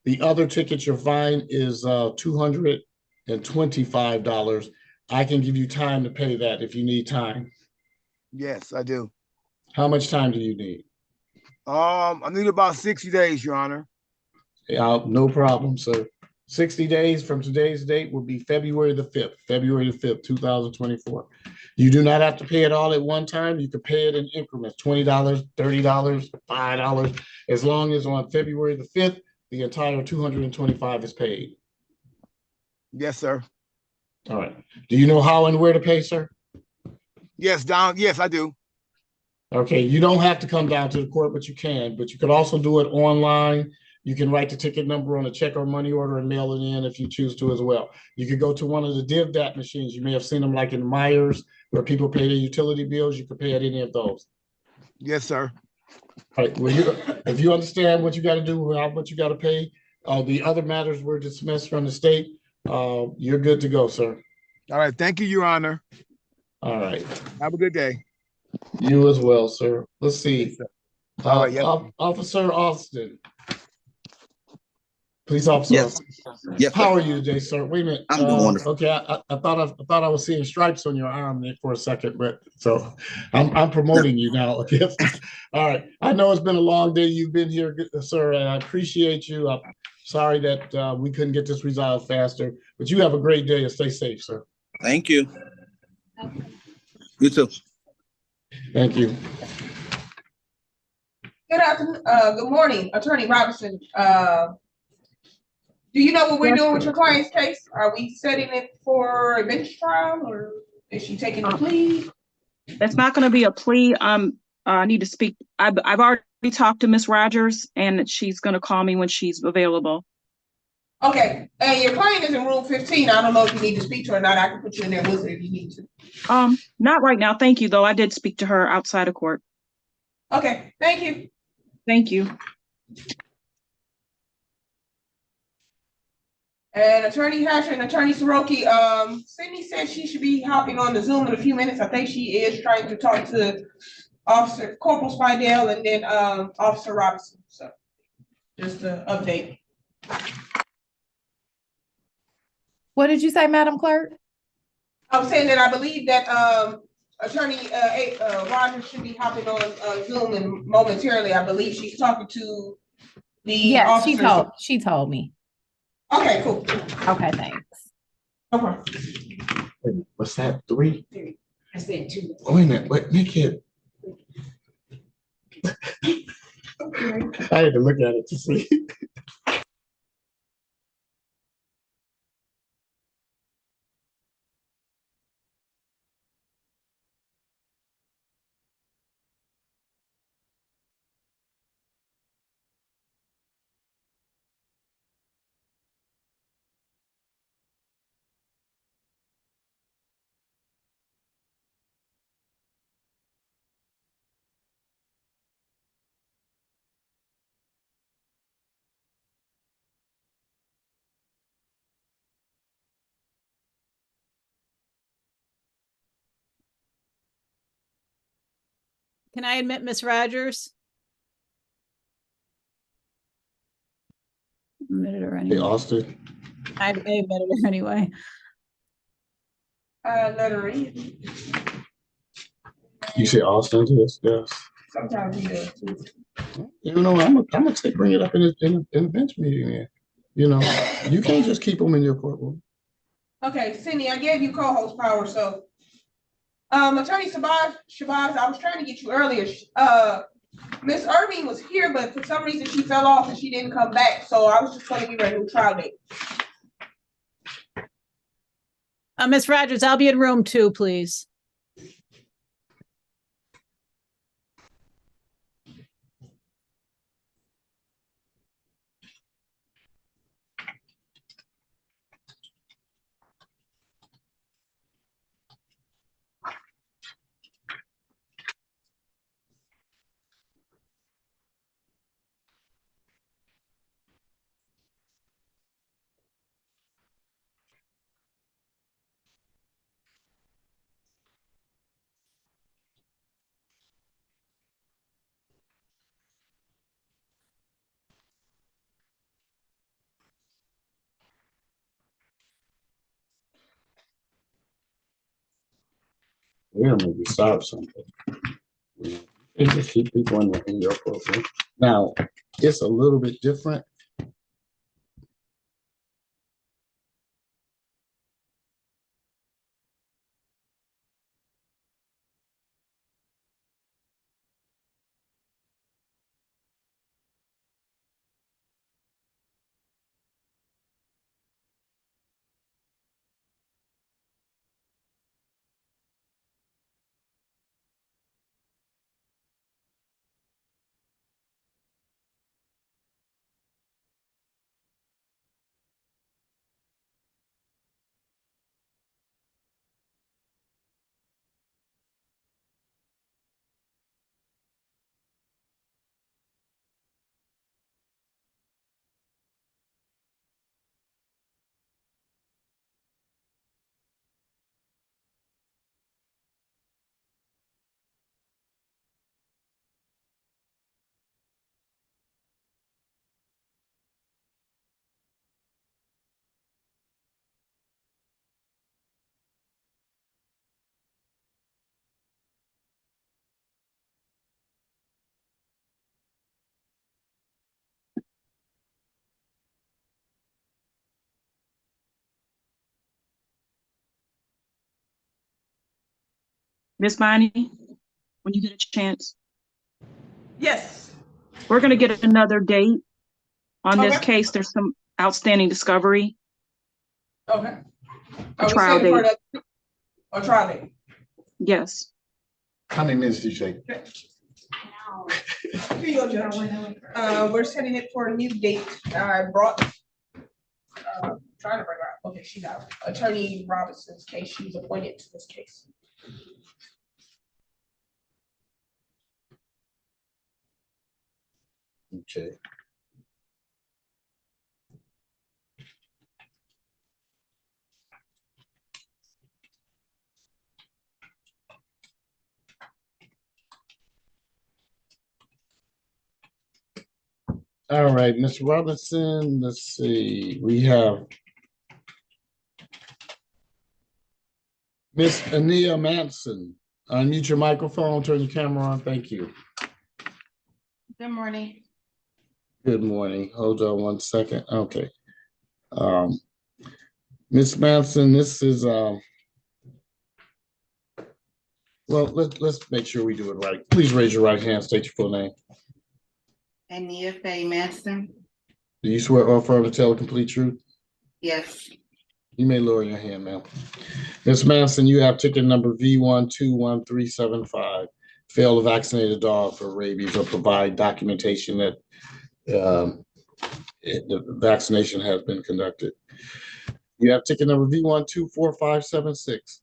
[SPEAKER 1] The other ticket, your fine is $225. I can give you time to pay that if you need time.
[SPEAKER 6] Yes, I do.
[SPEAKER 1] How much time do you need?
[SPEAKER 6] I need about 60 days, Your Honor.
[SPEAKER 1] Yeah, no problem, sir. 60 days from today's date will be February the 5th, 2024. You do not have to pay it all at one time. You can pay it in increments, $20, $30, $5, as long as on February the 5th, the entire $225 is paid.
[SPEAKER 6] Yes, sir.
[SPEAKER 1] All right. Do you know how and where to pay, sir?
[SPEAKER 6] Yes, I do.
[SPEAKER 1] Okay, you don't have to come down to the court, but you can. But you could also do it online. You can write the ticket number on a check or money order and mail it in if you choose to as well. You could go to one of the DivDat machines. You may have seen them like in Myers, where people pay their utility bills. You could pay at any of those.
[SPEAKER 6] Yes, sir.
[SPEAKER 1] All right. Well, if you understand what you got to do, how much you got to pay, the other matters were dismissed from the state. You're good to go, sir.
[SPEAKER 6] All right. Thank you, Your Honor.
[SPEAKER 1] All right.
[SPEAKER 6] Have a good day.
[SPEAKER 1] You as well, sir. Let's see.
[SPEAKER 6] All right. Yes.
[SPEAKER 1] Officer Austin. Police officer.
[SPEAKER 21] Yes. Yes.
[SPEAKER 1] How are you today, sir? Wait a minute.
[SPEAKER 21] I'm doing wonderful.
[SPEAKER 1] Okay, I thought I was seeing stripes on your arm there for a second, but so I'm promoting you now. Okay. All right. I know it's been a long day. You've been here, sir, and I appreciate you. I'm sorry that we couldn't get this resolved faster, but you have a great day and stay safe, sir.
[SPEAKER 21] Thank you. You too.
[SPEAKER 1] Thank you.
[SPEAKER 3] Good morning, Attorney Robinson. Do you know what we're doing with your client's case? Are we setting it for a bench trial, or is she taking a plea?
[SPEAKER 21] It's not going to be a plea. I need to speak. I've already talked to Miss Rogers, and she's going to call me when she's available.
[SPEAKER 3] Okay, and your client is in room 15. I don't know if you need to speak to her or not. I can put you in there with her if you need to.
[SPEAKER 21] Not right now. Thank you, though. I did speak to her outside of court.
[SPEAKER 3] Okay, thank you.
[SPEAKER 21] Thank you.
[SPEAKER 3] And Attorney Hatcher and Attorney Soroki, Sydney said she should be hopping on the Zoom in a few minutes. I think she is trying to talk to Officer Corporal Spidell and then Officer Robinson. So just an update.
[SPEAKER 5] What did you say, Madam Clerk?
[SPEAKER 3] I was saying that I believe that Attorney Rogers should be hopping on Zoom and momentarily. I believe she's talking to the officers.
[SPEAKER 5] She told me.
[SPEAKER 3] Okay, cool.
[SPEAKER 5] Okay, thanks.
[SPEAKER 3] Okay.
[SPEAKER 1] What's that? 3?
[SPEAKER 12] I said 2.
[SPEAKER 1] Oh, wait a minute. Wait, make it. I had to look at it to see.
[SPEAKER 10] Can I admit Miss Rogers? Admitted her anyway.
[SPEAKER 1] Hey, Austin.
[SPEAKER 10] I admitted her anyway.
[SPEAKER 3] Let her in.
[SPEAKER 1] You say Austin? Yes.
[SPEAKER 3] Sometimes he does too.
[SPEAKER 1] You know, I'm gonna bring it up in a bench meeting. Man. You know, you can't just keep them in your courtroom.
[SPEAKER 3] Okay, Cindy, I gave you co-host power, so Attorney Shabazz, I was trying to get you earlier. Miss Irving was here, but for some reason she fell off and she didn't come back. So I was just going to give her a new trial date.
[SPEAKER 10] Miss Rogers, I'll be in room 2, please.
[SPEAKER 1] Yeah, maybe stop something. You just keep people in your courtroom. Now, it's a little bit different.
[SPEAKER 21] Miss Bonnie, when you get a chance.
[SPEAKER 3] Yes.
[SPEAKER 21] We're gonna get another date on this
[SPEAKER 3] Okay.
[SPEAKER 21] case. There's some outstanding discovery.
[SPEAKER 3] Okay.
[SPEAKER 21] A
[SPEAKER 3] Are we
[SPEAKER 21] trial
[SPEAKER 3] setting for
[SPEAKER 21] date.
[SPEAKER 3] a trial date?
[SPEAKER 21] Yes.
[SPEAKER 1] How many minutes do you take?
[SPEAKER 3] Here you go, Judge. We're setting it for a new date. I brought, trying to bring her up. Okay, she's out. Attorney Robinson's case, she's appointed to this case.
[SPEAKER 1] Okay. All right, Ms. Robinson, let's see, we have Miss Ania Manson. Unmute your microphone, turn your camera on, thank you.
[SPEAKER 16] Good morning.
[SPEAKER 1] Good morning, hold on one second, okay. Miss Manson, this is, well, let's make sure we do it right. Please raise your right hand, state your full name.
[SPEAKER 16] Ania Faye Manson.
[SPEAKER 1] Do you swear or affirm to tell the complete truth?
[SPEAKER 16] Yes.
[SPEAKER 1] You may lower your hand, ma'am. Ms. Manson, you have ticket number V121375. Fail to vaccinate a dog for rabies or provide documentation that the vaccination has been conducted. You have ticket number V124576.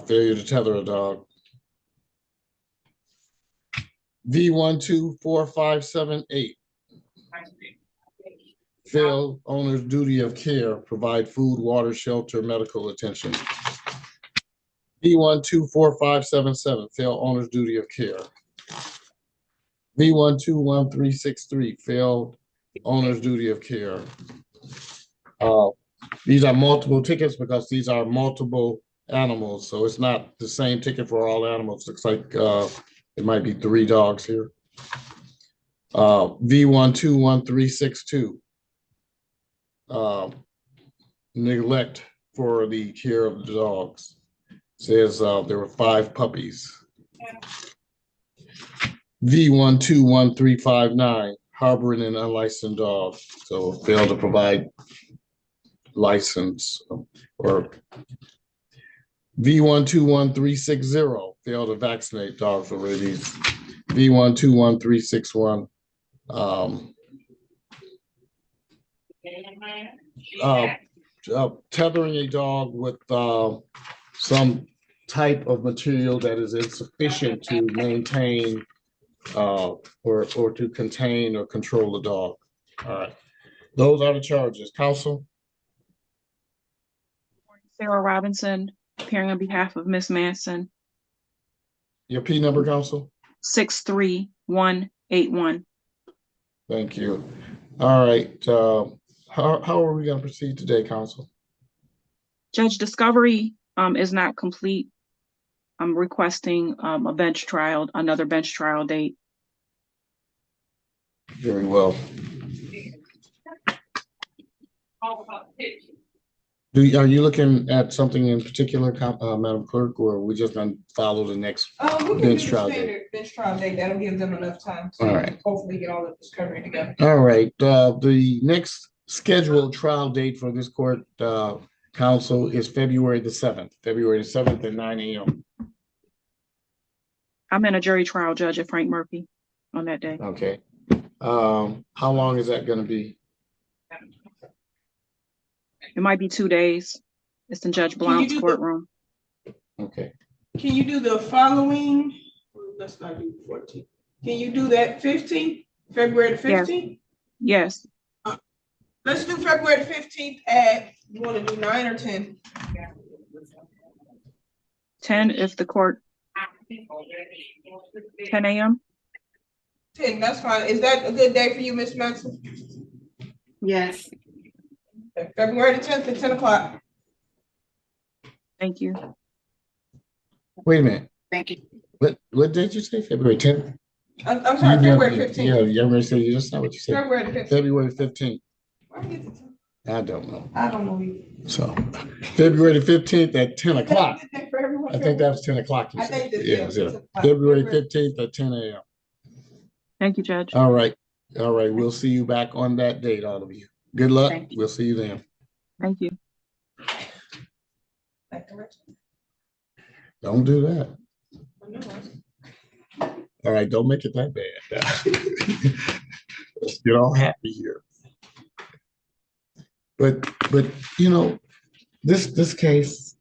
[SPEAKER 1] Failure to tether a dog. V124578. Fail owner's duty of care, provide food, water, shelter, medical attention. V124577, fail owner's duty of care. V121363, fail owner's duty of care. These are multiple tickets because these are multiple animals, so it's not the same ticket for all animals. Looks like it might be 3 dogs here. V121362. Neglect for the care of the dogs. Says there were 5 puppies. V121359, harboring an unlicensed dog. So failed to provide license. Or V121360, failed to vaccinate dog for rabies. V121361, tethering a dog with some type of material that is insufficient to maintain or to contain or control the dog. All right, those are the charges. Counsel?
[SPEAKER 21] Sarah Robinson, appearing on behalf of Miss Manson.
[SPEAKER 1] Your P number, counsel?
[SPEAKER 21] 63181.
[SPEAKER 1] Thank you. All right, how are we going to proceed today, counsel?
[SPEAKER 21] Judge, discovery is not complete. I'm requesting a bench trial, another bench trial date.
[SPEAKER 1] Very well. Are you looking at something in particular, Madam Clerk, or are we just going to follow the next
[SPEAKER 3] We can
[SPEAKER 1] bench
[SPEAKER 3] do the
[SPEAKER 1] trial
[SPEAKER 3] standard
[SPEAKER 1] date?
[SPEAKER 3] bench trial date. That'll give them enough time to
[SPEAKER 1] All right.
[SPEAKER 3] hopefully get all the discovery together.
[SPEAKER 1] All right, the next scheduled trial date for this court, counsel, is February the 7th, at 9 a.m.
[SPEAKER 21] I'm in a jury trial, Judge, at Frank Murphy on that day.
[SPEAKER 1] Okay. How long is that going to be?
[SPEAKER 21] It might be 2 days. It's in Judge Blount's courtroom.
[SPEAKER 1] Okay.
[SPEAKER 3] Can you do the following? Let's not do 14. Can you do that 15th, February the 15th?
[SPEAKER 21] Yes.
[SPEAKER 3] Let's do February the 15th at, you want to do 9 or 10?
[SPEAKER 21] 10 if the court, 10 a.m.
[SPEAKER 3] 10, that's fine. Is that a good day for you, Ms. Manson?
[SPEAKER 16] Yes.
[SPEAKER 3] Okay, February the 10th at 10 o'clock.
[SPEAKER 21] Thank you.
[SPEAKER 1] Wait a minute.
[SPEAKER 16] Thank you.
[SPEAKER 1] What did you say? February 10th?
[SPEAKER 3] I'm sorry, February 15th.
[SPEAKER 1] Yeah, you're going to say, that's not what you said.
[SPEAKER 3] February the 15th.
[SPEAKER 1] February 15th.
[SPEAKER 3] Why did it-
[SPEAKER 1] I don't know.
[SPEAKER 3] I don't know either.
[SPEAKER 1] So February the 15th at 10 o'clock.
[SPEAKER 3] For everyone.
[SPEAKER 1] I think that was 10 o'clock. You
[SPEAKER 3] I
[SPEAKER 1] said.
[SPEAKER 3] think that,
[SPEAKER 1] Yeah,
[SPEAKER 3] yeah,
[SPEAKER 1] yeah.
[SPEAKER 3] 10 o'clock.
[SPEAKER 1] February 15th at 10 a.m.
[SPEAKER 21] Thank you, Judge.
[SPEAKER 1] All right. All right. We'll see you back on that date, all of you. Good luck.
[SPEAKER 21] Thank you.
[SPEAKER 1] We'll see you then.
[SPEAKER 21] Thank you.
[SPEAKER 1] Don't do that. All right. Don't make it that bad. Let's get all happy here. But you know, this case,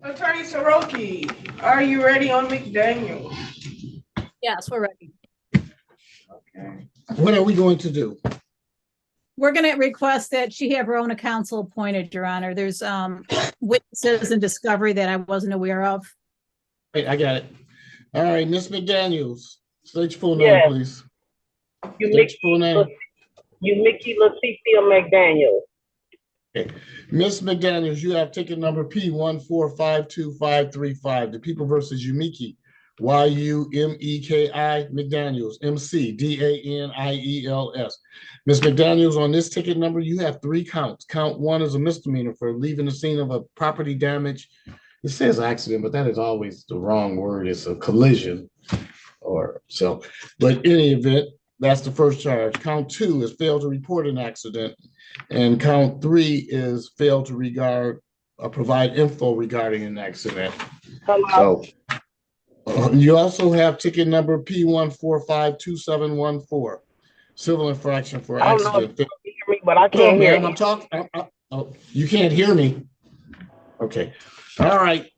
[SPEAKER 3] Attorney Soroki, are you ready on McDaniel?
[SPEAKER 10] Yes, we're ready.
[SPEAKER 3] Okay.
[SPEAKER 1] What are we going to do?
[SPEAKER 10] We're gonna request that she have her own counsel appointed, Your Honor. There's witnesses and discovery that I wasn't aware of.
[SPEAKER 1] Wait, I got it. All right, Miss McDaniels, state your full name,
[SPEAKER 7] Yes.
[SPEAKER 1] please.
[SPEAKER 7] You
[SPEAKER 1] State your full name.
[SPEAKER 7] Mickey Leticia McDaniel.
[SPEAKER 1] Okay. Miss McDaniels, you have ticket number P1452535, the People versus Umiki, YUMEKI McDaniels, MCDANIELS. Miss McDaniels, on this ticket number, you have 3 counts. Count 1 is a misdemeanor for leaving the scene of a property damage. It says accident, but that is always the wrong word. It's a collision or so. But in any event, that's the first charge. Count 2 is fail to report an accident. And count 3 is fail to provide info regarding an accident. So you also have ticket number P1452714, civil infraction for accident.
[SPEAKER 7] I don't know if you can hear me, but I can't hear you.
[SPEAKER 1] I'm talking. You can't hear me. Okay. All right.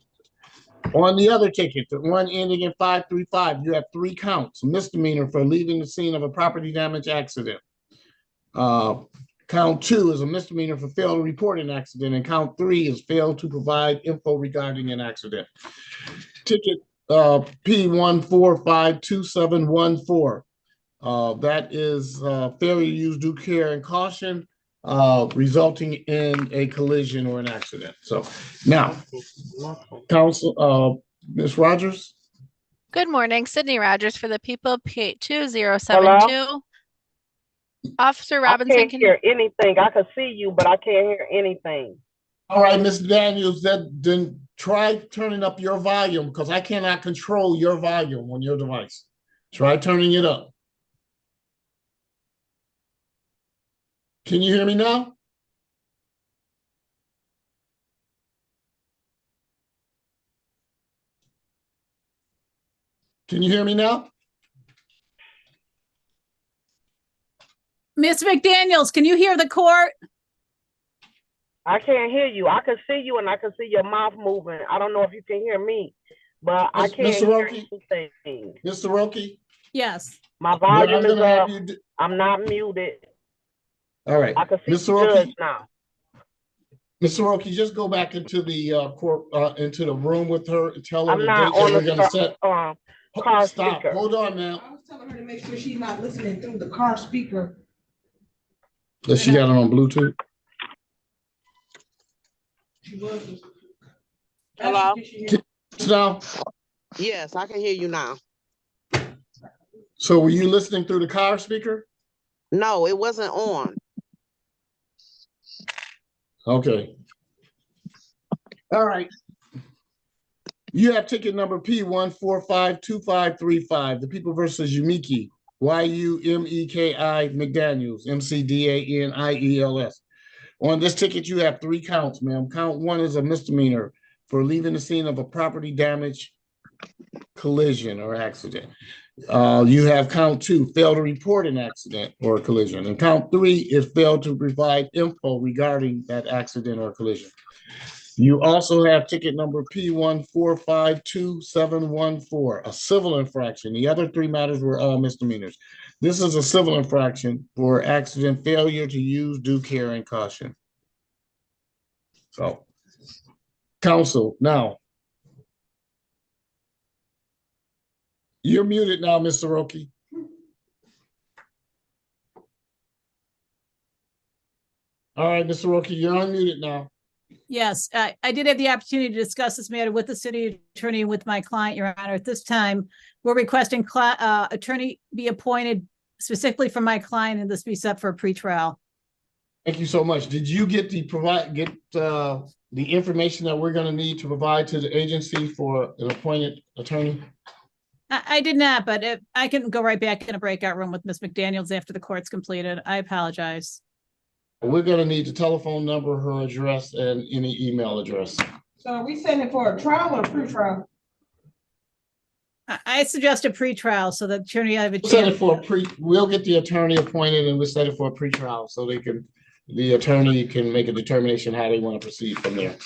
[SPEAKER 1] On the other ticket, the one ending in 535, you have 3 counts. Misdemeanor for leaving the scene of a property damage accident. Count 2 is a misdemeanor for fail to report an accident, and count 3 is fail to provide info regarding an accident. Ticket P1452714. That is failure to use due care and caution, resulting in a collision or an accident. So now, Counsel, Ms. Rogers.
[SPEAKER 22] Good morning, Sydney Rogers for the People, P8072.
[SPEAKER 7] Hello?
[SPEAKER 22] Officer
[SPEAKER 7] I
[SPEAKER 22] Robinson,
[SPEAKER 7] can't hear anything. I can see you, but I can't hear anything.
[SPEAKER 1] All right, Ms. Daniels, then try turning up your volume because I cannot control your volume on your device. Try turning it up. Can you hear me now? Can you hear me now?
[SPEAKER 10] Miss McDaniels, can you hear the court?
[SPEAKER 7] I can't hear you. I can see you and I can see your mouth moving. I don't know if you can hear me, but I can't hear anything.
[SPEAKER 1] Mr. Roki?
[SPEAKER 10] Yes.
[SPEAKER 7] My volume is up. I'm not muted.
[SPEAKER 1] All right.
[SPEAKER 7] I can see
[SPEAKER 1] Mr.
[SPEAKER 7] the
[SPEAKER 1] Roki
[SPEAKER 7] judge now.
[SPEAKER 1] Mr. Roki, just go back into the court, into the room with her and tell her
[SPEAKER 7] I'm
[SPEAKER 1] the
[SPEAKER 7] not
[SPEAKER 1] date that
[SPEAKER 7] on
[SPEAKER 1] we're
[SPEAKER 7] the
[SPEAKER 1] going to set.
[SPEAKER 7] car
[SPEAKER 1] Stop.
[SPEAKER 7] speaker.
[SPEAKER 1] Hold on now.
[SPEAKER 3] I was telling her to make sure she's not listening through the car speaker.
[SPEAKER 1] Does she got it on Bluetooth?
[SPEAKER 3] She was.
[SPEAKER 23] Hello?
[SPEAKER 1] Now?
[SPEAKER 23] Yes, I can hear you now.
[SPEAKER 1] So were you listening through the car speaker?
[SPEAKER 23] No, it wasn't on.
[SPEAKER 1] Okay. All right. You have ticket number P1452535, the People versus Umiki, YUMEKI McDaniels, MCDANIELS. On this ticket, you have 3 counts, ma'am. Count 1 is a misdemeanor for leaving the scene of a property damage, collision, or accident. You have count 2, fail to report an accident or a collision. And count 3 is fail to provide info regarding that accident or collision. You also have ticket number P1452714, a civil infraction. The other 3 matters were all misdemeanors. This is a civil infraction for accident failure to use due care and caution. So, counsel, now. You're muted now, Mr. Roki. All right, Mr. Roki, you're unmuted now.
[SPEAKER 10] Yes, I did have the opportunity to discuss this matter with the city attorney and with my client, Your Honor. At this time, we're requesting attorney be appointed specifically for my client and this be set for a pretrial.
[SPEAKER 1] Thank you so much. Did you get the information that we're going to need to provide to the agency for an appointed attorney?
[SPEAKER 10] I did not, but I can go right back in a breakout room with Ms. McDaniels after the court's completed. I apologize.
[SPEAKER 1] We're going to need the telephone number, her address, and any email address.
[SPEAKER 3] So are we setting it for a trial or a pre-trial?
[SPEAKER 10] I suggest a pre-trial so that attorney have a chance.
[SPEAKER 1] Set it for we'll get the attorney appointed and we'll set it for a pre-trial so the attorney can make a determination how they want to proceed from there.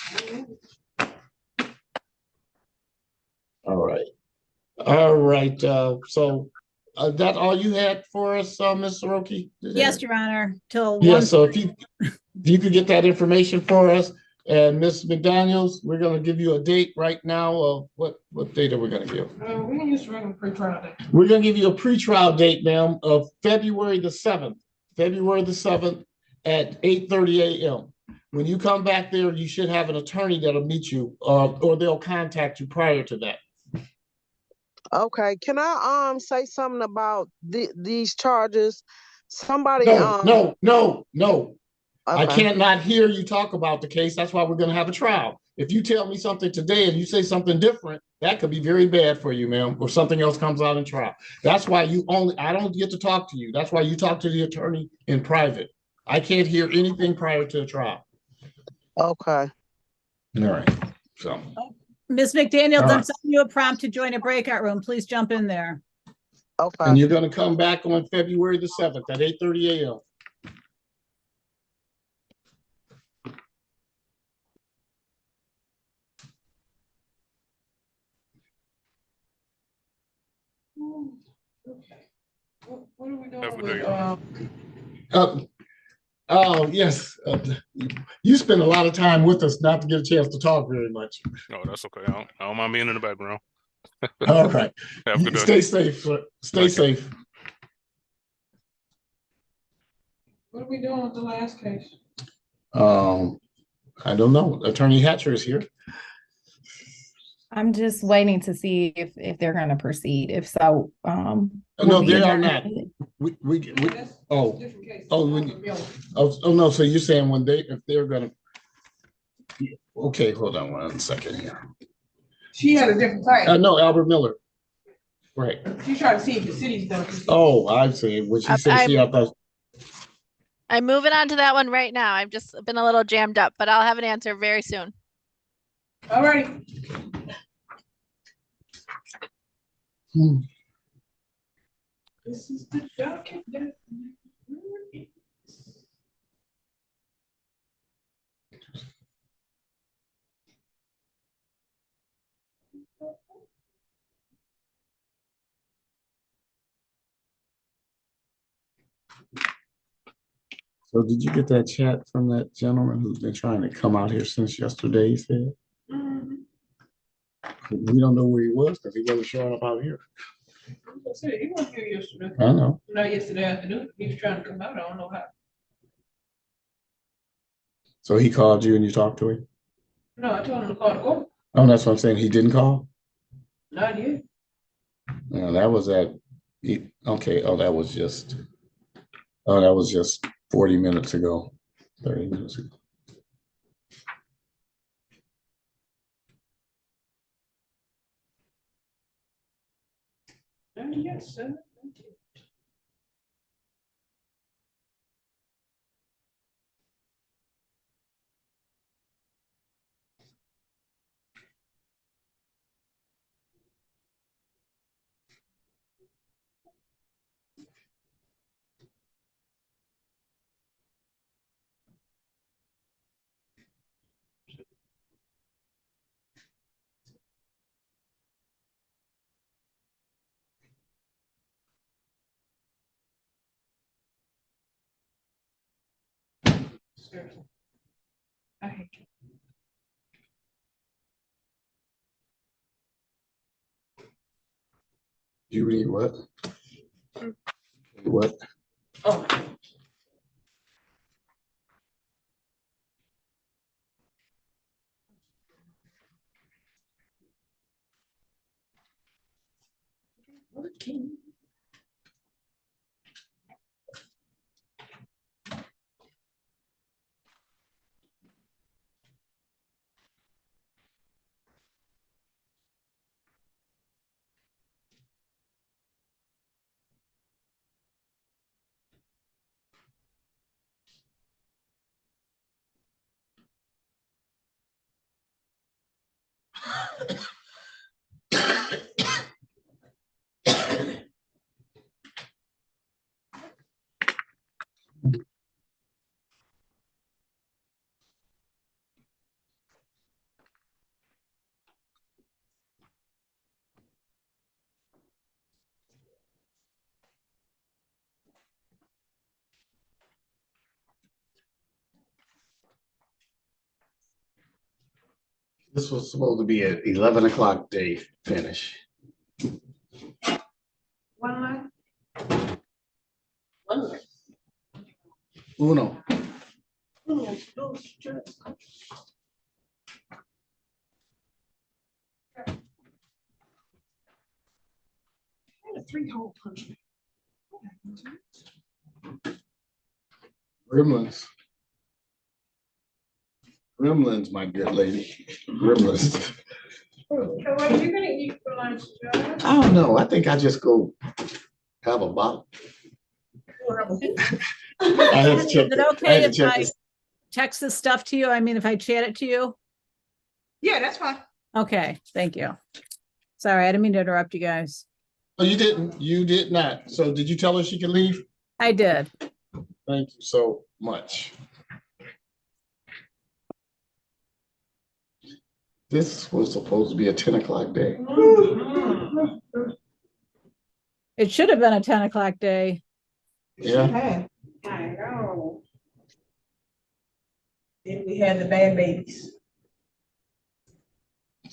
[SPEAKER 1] All right, so that all you had for us, Ms. Soroki?
[SPEAKER 10] Yes, Your Honor, till
[SPEAKER 1] Yes,
[SPEAKER 10] one.
[SPEAKER 1] so if you could get that information for us, and Ms. McDaniels, we're gonna give you a date right now of what date are we gonna give?
[SPEAKER 3] We can use regular pre-trial date.
[SPEAKER 1] We're gonna give you a pretrial date, ma'am, of February the 7th, at 8:30 a.m. When you come back there, you should have an attorney that'll meet you, or they'll contact you prior to that.
[SPEAKER 23] Okay, can I say something about these charges? Somebody
[SPEAKER 1] No. I
[SPEAKER 23] Okay.
[SPEAKER 1] can't not hear you talk about the case. That's why we're gonna have a trial. If you tell me something today and you say something different, that could be very bad for you, ma'am, or something else comes out in trial. That's why I don't get to talk to you. That's why you talk to the attorney in private. I can't hear anything prior to the trial.
[SPEAKER 23] Okay.
[SPEAKER 1] All right, so.
[SPEAKER 10] Ms. McDaniel,
[SPEAKER 1] All
[SPEAKER 10] I'm
[SPEAKER 1] right.
[SPEAKER 10] sending you a prompt to join a breakout room. Please jump in there.
[SPEAKER 23] Okay.
[SPEAKER 1] And you're gonna come back on February the 7th at 8:30 a.m.
[SPEAKER 3] Okay. What are we doing
[SPEAKER 8] Have a
[SPEAKER 3] with,
[SPEAKER 8] day.
[SPEAKER 1] Oh, yes. You spend a lot of time with us not to get a chance to talk very much.
[SPEAKER 8] No, that's okay. I don't mind being in the background.
[SPEAKER 1] All right.
[SPEAKER 8] Have a good day.
[SPEAKER 1] Stay safe, sir. Stay safe.
[SPEAKER 3] what are we doing with the last case?
[SPEAKER 1] I don't know. Attorney Hatcher is here.
[SPEAKER 5] I'm just waiting to see if they're gonna proceed. If so,
[SPEAKER 1] No,
[SPEAKER 5] we'll be
[SPEAKER 1] they are
[SPEAKER 5] adjourned.
[SPEAKER 1] not.
[SPEAKER 3] Different case.
[SPEAKER 1] Oh, no. So you're saying if they're gonna, okay, hold on 1 second here.
[SPEAKER 3] She had a different title.
[SPEAKER 1] No, Albert Miller. Right.
[SPEAKER 3] She's trying to see if the city's gonna proceed.
[SPEAKER 1] Oh, I see. When she said she had those.
[SPEAKER 22] I'm moving on to that one right now. I've just been a little jammed up, but I'll have an answer very soon.
[SPEAKER 3] All right. This is the document.
[SPEAKER 1] So did you get that chat from that gentleman who's been trying to come out here since yesterday, he said? We don't know where he was because he wasn't showing up out here.
[SPEAKER 3] I said, he wasn't here yesterday.
[SPEAKER 1] I know.
[SPEAKER 3] Not yesterday afternoon. He was trying to come out. I don't know how.
[SPEAKER 1] So he called you and you talked to him?
[SPEAKER 3] No, I told him to call the court.
[SPEAKER 1] Oh, that's what I'm saying. He didn't call?
[SPEAKER 3] Not yet.
[SPEAKER 1] No, that was okay. Oh, that was just 40 minutes ago, 30 minutes ago.
[SPEAKER 3] Yes, sir. Seriously. I hate you.
[SPEAKER 1] You read what? What?
[SPEAKER 3] Oh. Working.
[SPEAKER 1] This was supposed to be at 11 o'clock day finish.
[SPEAKER 3] One line?
[SPEAKER 1] Uno.
[SPEAKER 3] Three-hole punch.
[SPEAKER 1] Gremlins. Gremlins, my good lady. Gremlins.
[SPEAKER 3] So what are you gonna eat for lunch, Joe?
[SPEAKER 1] I don't know. I think I just go have a bottle. I had to check.
[SPEAKER 10] Is it
[SPEAKER 1] I
[SPEAKER 10] okay
[SPEAKER 1] had to
[SPEAKER 10] if
[SPEAKER 1] check
[SPEAKER 10] I
[SPEAKER 1] this.
[SPEAKER 10] text this stuff to you? I mean, if I chat it to you?
[SPEAKER 3] Yeah, that's fine.
[SPEAKER 10] Okay, thank you. Sorry, I didn't mean to interrupt you guys.
[SPEAKER 1] Oh, you didn't. You did not. So did you tell her she could leave?
[SPEAKER 10] I did.
[SPEAKER 1] Thank you so much. This was supposed to be a 10 o'clock day.
[SPEAKER 10] It should have been a 10 o'clock day.
[SPEAKER 1] Yeah.
[SPEAKER 3] I know. Then we had the bad babies.